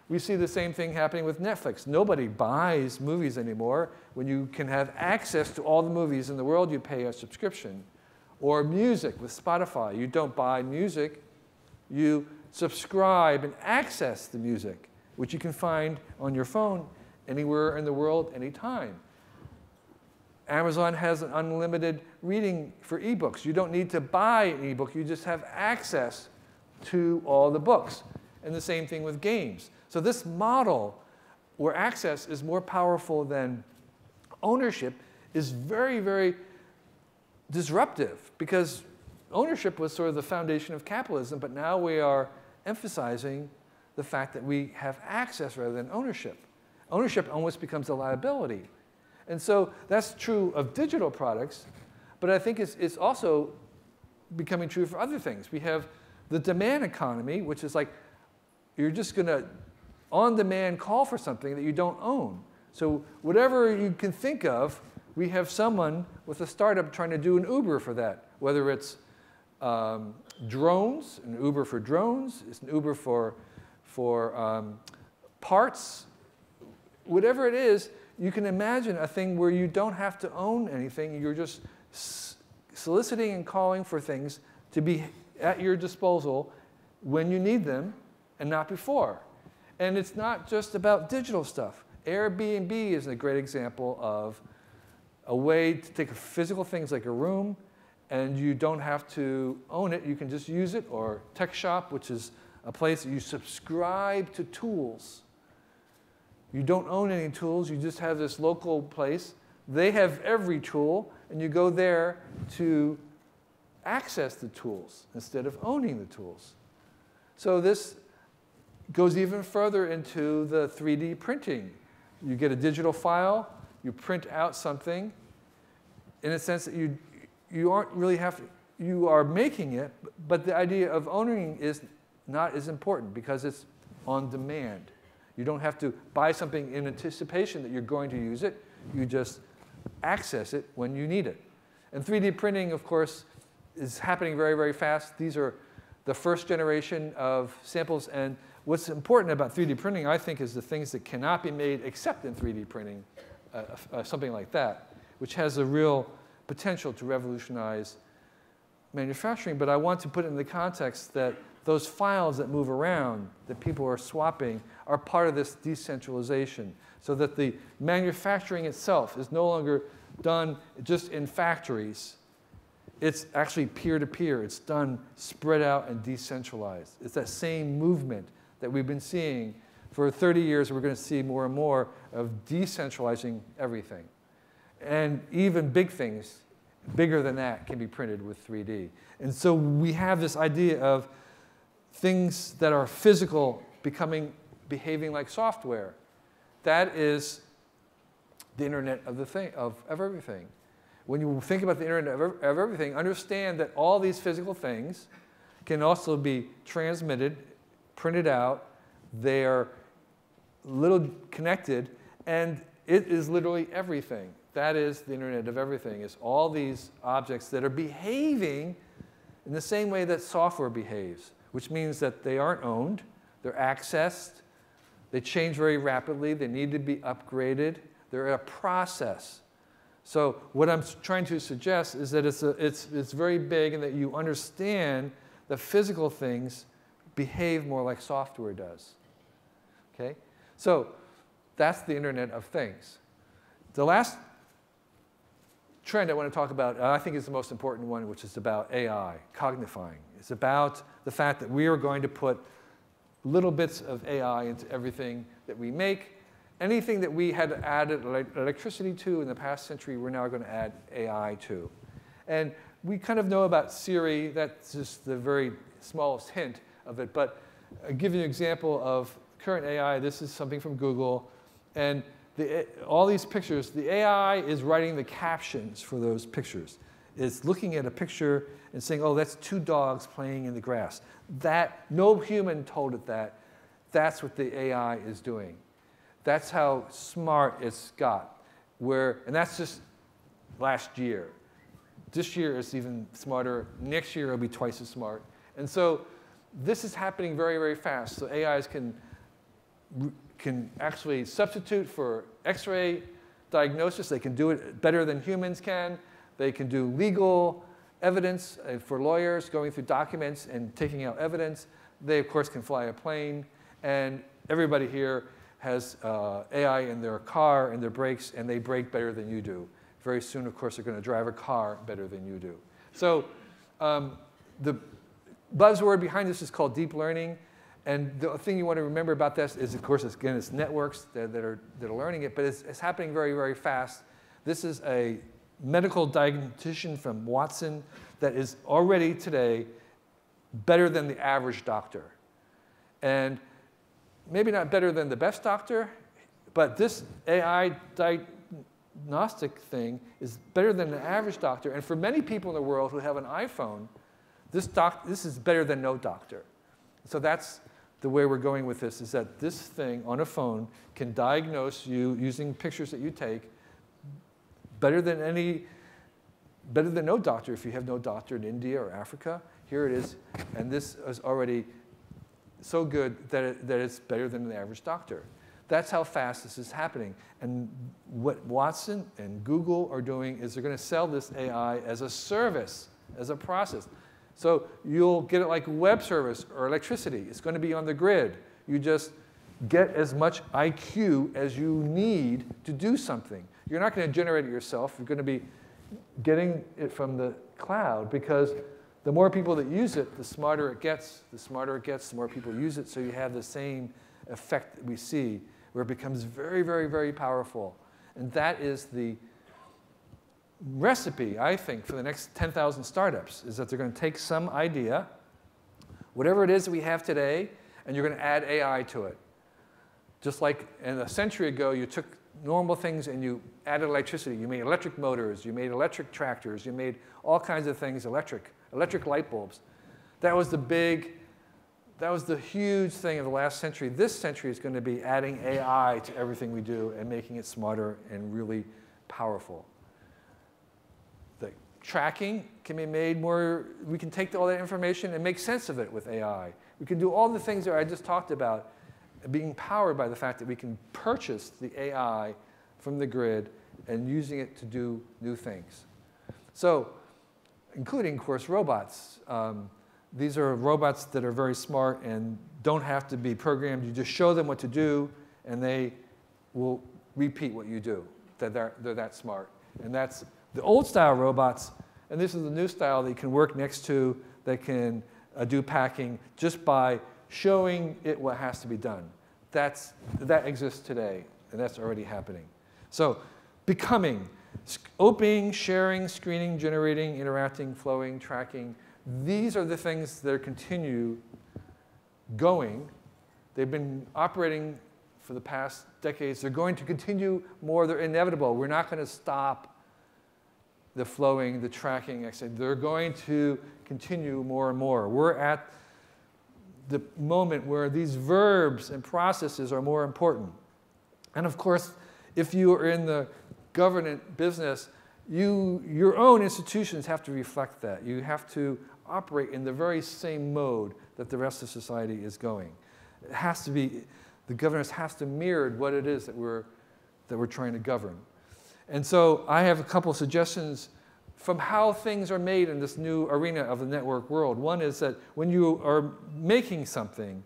We see the same thing happening with Netflix. Nobody buys movies anymore. When you can have access to all the movies in the world, you pay a subscription. Or music with Spotify. You don't buy music. You subscribe and access the music, which you can find on your phone anywhere in the world, anytime. Amazon has an unlimited reading for ebooks. You don't need to buy an ebook. You just have access to all the books. And the same thing with games. So this model where access is more powerful than ownership is very, very disruptive, because ownership was sort of the foundation of capitalism, but now we are emphasizing the fact that we have access rather than ownership. Ownership almost becomes a liability. And so that's true of digital products, but I think it's also becoming true for other things. We have the demand economy, which is like you're just going to on-demand call for something that you don't own. So whatever you can think of, we have someone with a startup trying to do an Uber for that, whether it's drones, an Uber for drones, it's an Uber for parts. Whatever it is, you can imagine a thing where you don't have to own anything. You're just soliciting and calling for things to be at your disposal when you need them and not before. And it's not just about digital stuff. Airbnb is a great example of a way to take physical things like a room, and you don't have to own it. You can just use it. Or Tech Shop, which is a place that you subscribe to tools. You don't own any tools. You just have this local place. They have every tool, and you go there to access the tools instead of owning the tools. So this goes even further into the 3D printing. You get a digital file. You print out something in a sense that you aren't really you are making it, but the idea of owning is not as important because it's on demand. You don't have to buy something in anticipation that you're going to use it. You just access it when you need it. And 3D printing, of course, is happening very, very fast. These are the first generation of samples. And what's important about 3D printing, I think, is the things that cannot be made except in 3D printing. Something like that, which has a real potential to revolutionize manufacturing. But I want to put it in the context that those files that move around, that people are swapping, are part of this decentralization, so that the manufacturing itself is no longer done just in factories. It's actually peer-to-peer. It's done spread out and decentralized. It's that same movement that we've been seeing for 30 years. We're going to see more and more of decentralizing everything. And even big things, bigger than that, can be printed with 3D. And so we have this idea of things that are physical behaving like software. That is the Internet of everything. When you think about the Internet of everything, understand that all these physical things can also be transmitted, printed out. They are little connected, and it is literally everything. That is the Internet of everything. It's all these objects that are behaving in the same way that software behaves, which means that they aren't owned, they're accessed, they change very rapidly, they need to be upgraded, they're a process. So what I'm trying to suggest is that it's very big and that you understand the physical things behave more like software does. Okay? So that's the Internet of Things. The last trend I want to talk about, I think is the most important one, which is about AI, cognifying. It's about the fact that we are going to put little bits of AI into everything that we make. Anything that we had added electricity to in the past century, we're now going to add AI to. And we kind of know about Siri. That's just the very smallest hint of it. But I'll give you an example of current AI. This is something from Google. And all these pictures, the AI is writing the captions for those pictures. It's looking at a picture and saying, oh, that's 2 dogs playing in the grass. That, no human told it that. That's what the AI is doing. That's how smart it's got. And that's just last year. This year it's even smarter. Next year it'll be twice as smart. And so this is happening very, very fast. So AIs can actually substitute for X-ray diagnosis. They can do it better than humans can. They can do legal evidence for lawyers, going through documents and taking out evidence. They, of course, can fly a plane. And everybody here has AI in their car and their brakes, and they brake better than you do. Very soon, of course, they're going to drive a car better than you do. So the buzzword behind this is called deep learning. And the thing you want to remember about this is, of course, again, it's networks that are learning it, but it's happening very, very fast. This is a medical diagnostician from Watson that is already today better than the average doctor. And maybe not better than the best doctor, but this AI diagnostic thing is better than the average doctor. And for many people in the world who have an iPhone, this is better than no doctor. So that's the way we're going with this, is that this thing on a phone can diagnose you using pictures that you take better than no doctor if you have no doctor in India or Africa. Here it is. And this is already so good that it's better than the average doctor. That's how fast this is happening. And what Watson and Google are doing is they're going to sell this AI as a service, as a process. So you'll get it like web service or electricity. It's going to be on the grid. You just get as much IQ as you need to do something. You're not going to generate it yourself. You're going to be getting it from the cloud, because the more people that use it, the smarter it gets. The smarter it gets, the more people use it. So you have the same effect that we see, where it becomes very, very, very powerful. And that is the recipe, I think, for the next 10,000 startups, is that they're going to take some idea, whatever it is that we have today, and you're going to add AI to it. Just like a century ago, you took normal things and you added electricity. You made electric motors, you made electric tractors, you made all kinds of things electric light bulbs. That was the huge thing of the last century. This century is going to be adding AI to everything we do and making it smarter and really powerful. The tracking can be made more, we can take all that information and make sense of it with AI. We can do all the things that I just talked about, being powered by the fact that we can purchase the AI from the grid and using it to do new things. So, including, of course, robots. These are robots that are very smart and don't have to be programmed. You just show them what to do, and they will repeat what you do. They're that smart. And that's the old-style robots, and this is the new style that you can work next to, that can do packing just by showing it what has to be done. That exists today, and that's already happening. So becoming, opening, sharing, screening, generating, interacting, flowing, tracking, these are the things that continue going. They've been operating for the past decades. They're going to continue more. They're inevitable. We're not going to stop the flowing, the tracking, etc. They're going to continue more and more. We're at the moment where these verbs and processes are more important. And of course, if you are in the government business, your own institutions have to reflect that. You have to operate in the very same mode that the rest of society is going. It has to be, the governance has to mirror what it is that we're trying to govern. And so I have a couple of suggestions from how things are made in this new arena of the network world. One is that when you are making something,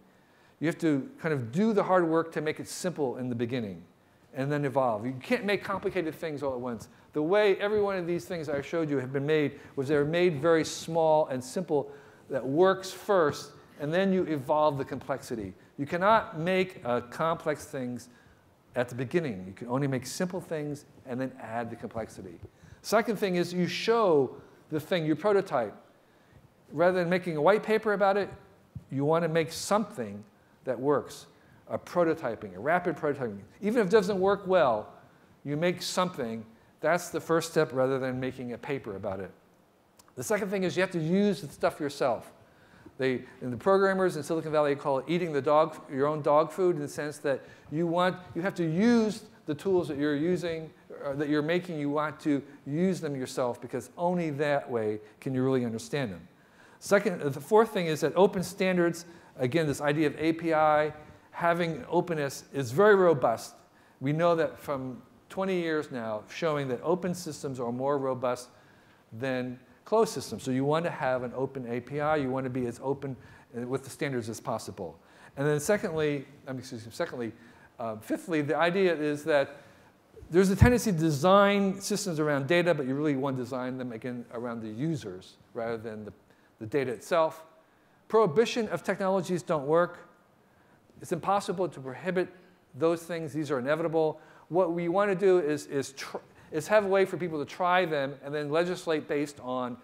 you have to kind of do the hard work to make it simple in the beginning and then evolve. You can't make complicated things all at once. The way every one of these things I showed you have been made was they were made very small and simple that works first, and then you evolve the complexity. You cannot make complex things at the beginning. You can only make simple things and then add the complexity. Second thing is you show the thing, you prototype. Rather than making a white paper about it, you want to make something that works. A prototyping, a rapid prototyping. Even if it doesn't work well, you make something. That's the first step rather than making a paper about it. The second thing is you have to use the stuff yourself. And the programmers in Silicon Valley call it eating your own dog food, in the sense that you have to use the tools that you're using, or that you're making. You want to use them yourself, because only that way can you really understand them. The fourth thing is that open standards, again, this idea of API, having openness is very robust. We know that from 20 years now, showing that open systems are more robust than closed systems. So you want to have an open API. You want to be as open with the standards as possible. And then fifthly, the idea is that there's a tendency to design systems around data, but you really want to design them, again, around the users rather than the data itself. Prohibition of technologies don't work. It's impossible to prohibit those things. These are inevitable. What we want to do is have a way for people to try them and then legislate based on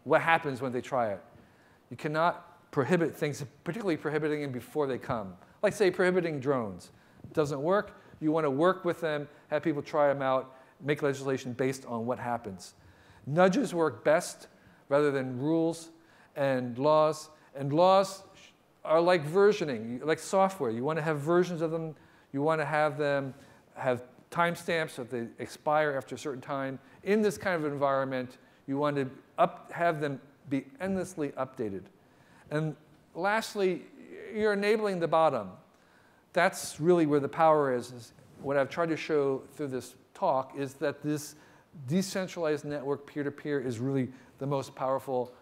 what happens when they try it. You cannot prohibit things, particularly prohibiting them before they come. Like, say, prohibiting drones. It doesn't work. You want to work with them, have people try them out, make legislation based on what happens. Nudges work best rather than rules and laws. And laws are like versioning, like software. You want to have versions of them. You want to have them have timestamps so that they expire after a certain time. In this kind of environment, you want to have them be endlessly updated. And lastly, you're enabling the bottom. That's really where the power is. What I've tried to show through this talk is that this decentralized network peer-to-peer is really the most powerful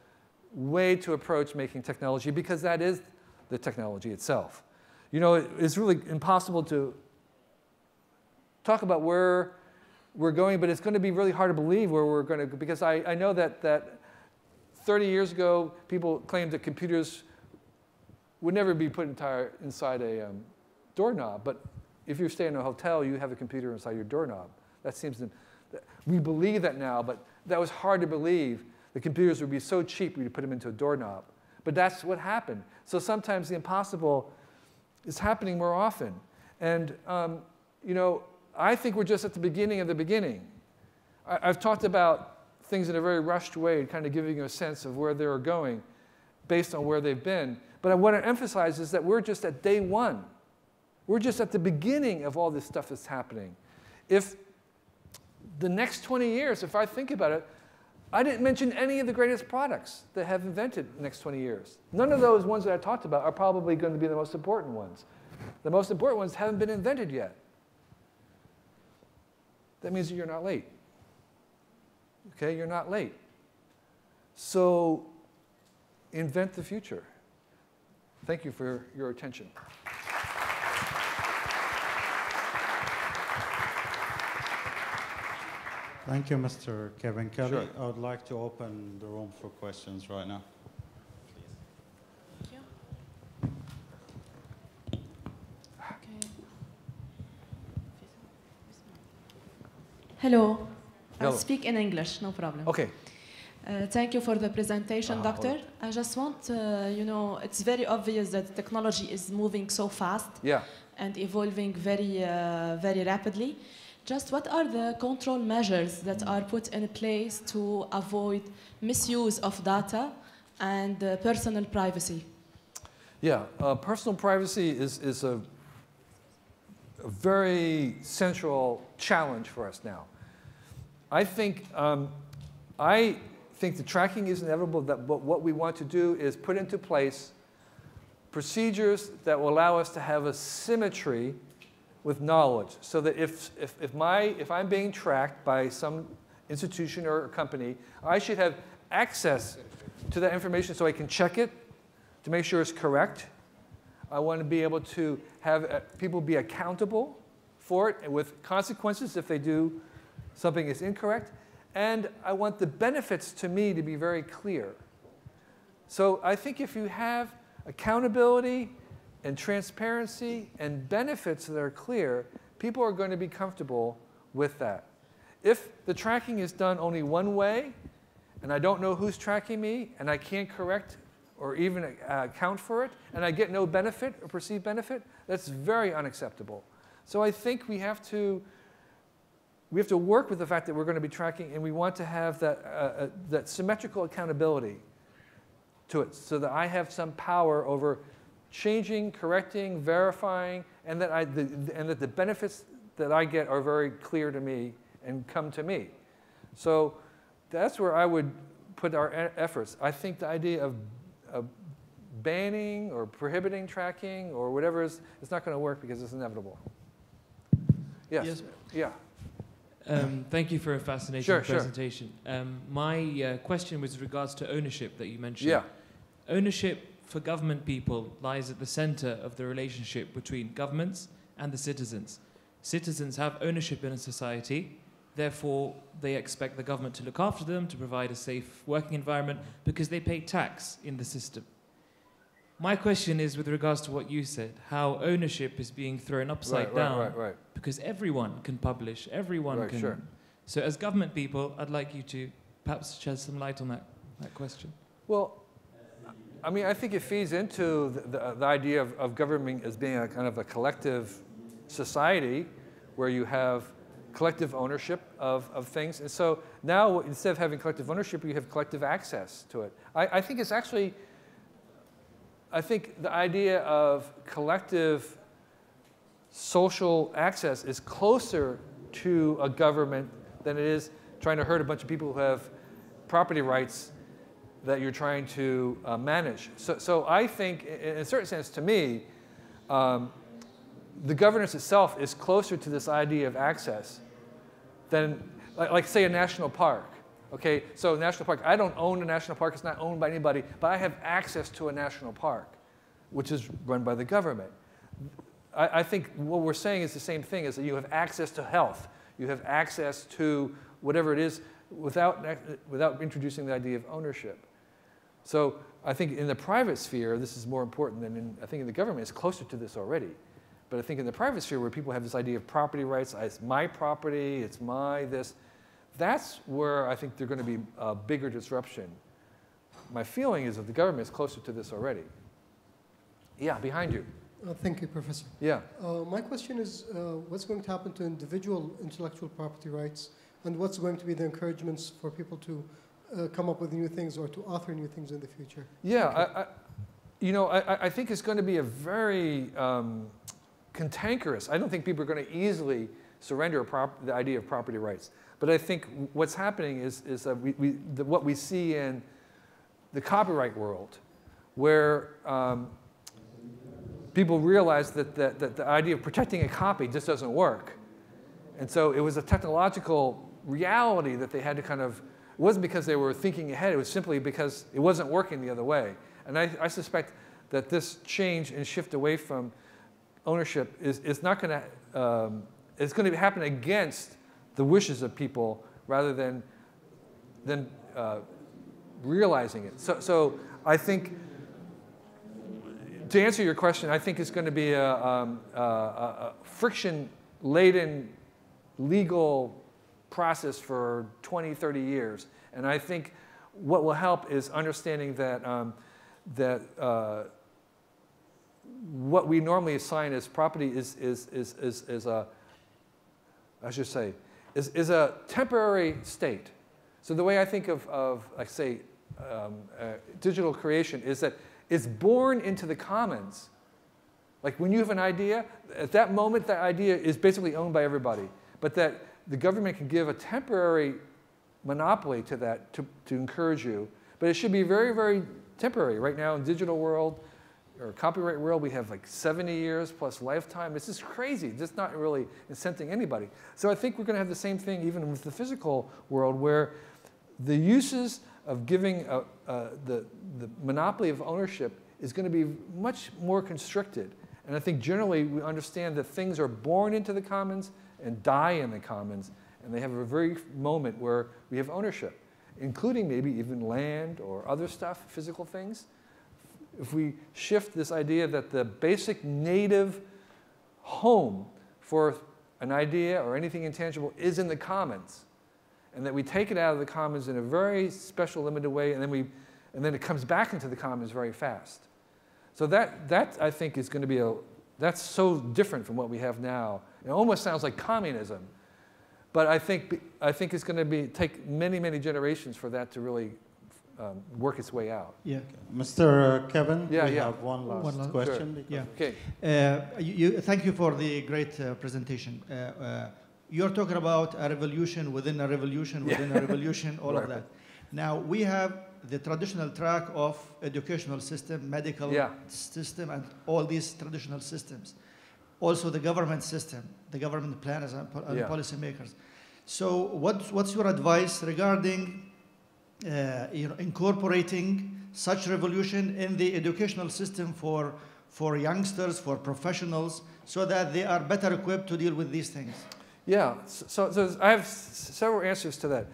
way to approach making technology, because that is the technology itself. You know, it's really impossible to talk about where we're going, but it's going to be really hard to believe where we're going to go, because I know that 30 years ago, people claimed that computers would never be put inside a doorknob. But if you stay in a hotel, you have a computer inside your doorknob. We believe that now, but that was hard to believe. The computers would be so cheap, we'd put them into a doorknob. But that's what happened. So sometimes the impossible is happening more often. And you know, I think we're just at the beginning of the beginning. I've talked about things in a very rushed way, kind of giving you a sense of where they're going based on where they've been. But I want to emphasize is that we're just at day one. We're just at the beginning of all this stuff that's happening. If the next 20 years, if I think about it, I didn't mention any of the greatest products that have invented in the next 20 years. None of those ones that I talked about are probably going to be the most important ones. The most important ones haven't been invented yet. That means that you're not late. Okay, you're not late. So invent the future. Thank you for your attention. Thank you, Mr. Kevin Kelly. Sure. I would like to open the room for questions right now. Thank you. Okay. Hello. Hello. I'll speak in English, no problem. Okay. Thank you for the presentation, Doctor. I just want, you know, it's very obvious that technology is moving so fast and evolving very, very rapidly. Just what are the control measures that are put in place to avoid misuse of data and personal privacy? Yeah, personal privacy is a very central challenge for us now. I think the tracking is inevitable, but what we want to do is put into place procedures that will allow us to have a symmetry with knowledge, so that if I'm being tracked by some institution or company, I should have access to that information so I can check it to make sure it's correct. I want to be able to have people be accountable for it and with consequences if they do something that's incorrect. And I want the benefits to me to be very clear. So I think if you have accountability and transparency and benefits that are clear, people are going to be comfortable with that. If the tracking is done only one way, and I don't know who's tracking me, and I can't correct or even account for it, and I get no benefit or perceived benefit, that's very unacceptable. So I think we have to work with the fact that we're going to be tracking, and we want to have that symmetrical accountability to it, so that I have some power over changing, correcting, verifying, and that the benefits that I get are very clear to me and come to me. So that's where I would put our efforts. I think the idea of banning or prohibiting tracking or whatever is not going to work because it's inevitable. Yes. Yeah. Thank you for a fascinating presentation. My question was with regards to ownership that you mentioned. Yeah. Ownership for government people lies at the center of the relationship between governments and the citizens. Citizens have ownership in a society, therefore they expect the government to look after them, to provide a safe working environment, because they pay tax in the system. My question is with regards to what you said, how ownership is being thrown upside down, because everyone can publish, everyone can. Sure. So as government people, I'd like you to perhaps shed some light on that question. Well, I mean, I think it feeds into the idea of government as being a kind of a collective society where you have collective ownership of things. And so now, instead of having collective ownership, you have collective access to it. I think it's actually, I think the idea of collective social access is closer to a government than it is trying to hurt a bunch of people who have property rights that you're trying to manage. So I think, in a certain sense, to me, the governance itself is closer to this idea of access than, like say, a national park. Okay, so national park, I don't own a national park, it's not owned by anybody, but I have access to a national park, which is run by the government. I think what we're saying is the same thing, is that you have access to health, you have access to whatever it is without introducing the idea of ownership. So I think in the private sphere, this is more important than I think in the government, it's closer to this already. But I think in the private sphere, where people have this idea of property rights, it's my property, it's my this, that's where I think there's going to be a bigger disruption. My feeling is that the government is closer to this already. Yeah, behind you. Thank you, Professor. Yeah. My question is, what's going to happen to individual intellectual property rights, and what's going to be the encouragements for people to come up with new things or to author new things in the future? Yeah, I think it's going to be a very cantankerous. I don't think people are going to easily surrender the idea of property rights. But I think what's happening is what we see in the copyright world, where people realize that the idea of protecting a copy just doesn't work. And so it was a technological reality that they had to kind of, it wasn't because they were thinking ahead, it was simply because it wasn't working the other way. And I suspect that this change and shift away from ownership is not going to, it's going to happen against the wishes of people rather than realizing it. So I think, to answer your question, I think it's going to be a friction-laden legal process for 20, 30 years. And I think what will help is understanding that, what we normally assign as property is a, I should say, is a temporary state. So the way I think of like say, digital creation is that it's born into the commons. Like when you have an idea, at that moment that idea is basically owned by everybody. But that the government can give a temporary monopoly to that to encourage you. But it should be very, very temporary. Right now in the digital world, or copyright world, we have like 70 years plus lifetime. This is crazy. Just not really incenting anybody. So I think we're going to have the same thing even with the physical world, where the uses of giving the monopoly of ownership is going to be much more constricted. And I think generally we understand that things are born into the commons and die in the commons, and they have a very moment where we have ownership, including maybe even land or other stuff, physical things. If we shift this idea that the basic native home for an idea or anything intangible is in the commons, and that we take it out of the commons in a very special, limited way, and then it comes back into the commons very fast. So that I think is going to be that's so different from what we have now. It almost sounds like communism, but I think it's going to take many, many generations for that to really work its way out. Yeah, Mr. Kevin, we have one last Sure. question. Yeah. Okay. Thank you for the great presentation. You're talking about a revolution within a revolution within a revolution, all of that. Now we have the traditional track of educational system, medical system, and all these traditional systems. Also the government system, the government planners and policymakers. So what's your advice regarding incorporating such revolution in the educational system for youngsters, for professionals, so that they are better equipped to deal with these things? Yeah, so I have several answers to that.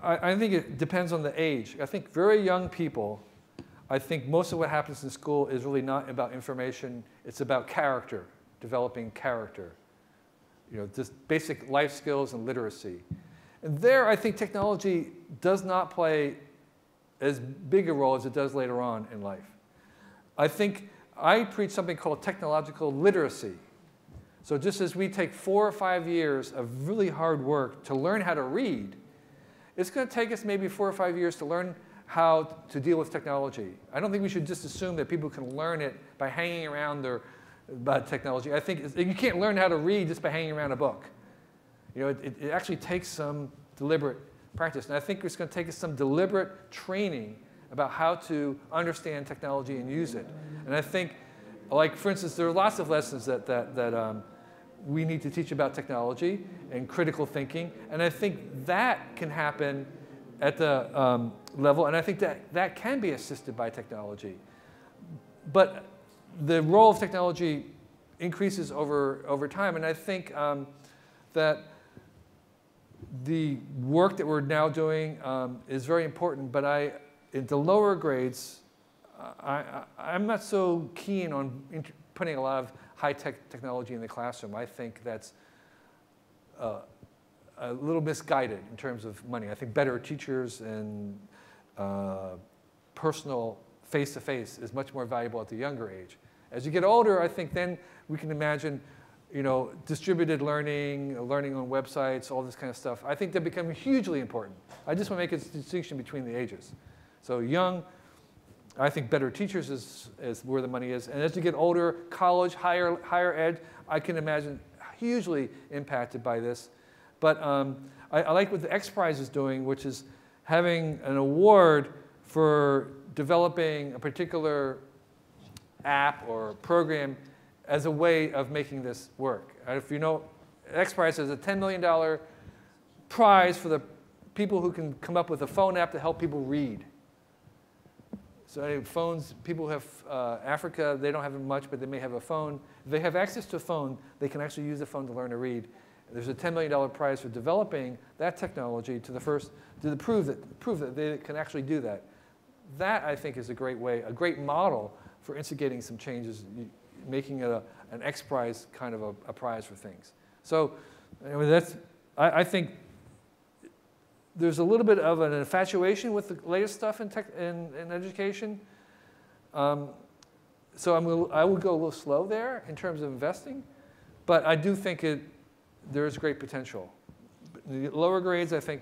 I think it depends on the age. I think very young people, I think most of what happens in school is really not about information. It's about character, developing character. Just basic life skills and literacy. And there, I think technology does not play as big a role as it does later on in life. I think I preach something called technological literacy. So just as we take 4 or 5 years of really hard work to learn how to read, it's going to take us maybe 4 or 5 years to learn how to deal with technology. I don't think we should just assume that people can learn it by hanging around about technology. I think you can't learn how to read just by hanging around a book. It actually takes some deliberate practice. And I think it's going to take us some deliberate training about how to understand technology and use it. And I think, like, for instance, there are lots of lessons that we need to teach about technology and critical thinking. And I think that can happen at the level. And I think that can be assisted by technology. But the role of technology increases over time. And I think that the work that we're now doing is very important. But in the lower grades, I'm not so keen on putting a lot of high-tech technology in the classroom. I think that's a little misguided in terms of money. I think better teachers and personal face-to-face is much more valuable at the younger age. As you get older, I think then we can imagine distributed learning on websites, all this kind of stuff. I think they become hugely important. I just want to make a distinction between the ages. So young, I think better teachers is where the money is. And as you get older, college, higher ed, I can imagine hugely impacted by this. But I like what the X Prize is doing, which is having an award for developing a particular app or program as a way of making this work. If you know, X Prize is a $10 million prize for the people who can come up with a phone app to help people read. So phones, people who have Africa, they don't have much, but they may have a phone. If they have access to a phone, they can actually use the phone to learn to read. There's a $10 million prize for developing that technology to prove that they can actually do that. That, I think, is a great way, a great model for instigating some changes, making it an X Prize kind of a prize for things. So I think there's a little bit of an infatuation with the latest stuff in education. So I would go a little slow there in terms of investing, but I do think there is great potential. In the lower grades, I think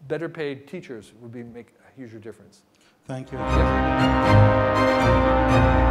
better paid teachers would make a huge difference. Thank you. Yeah.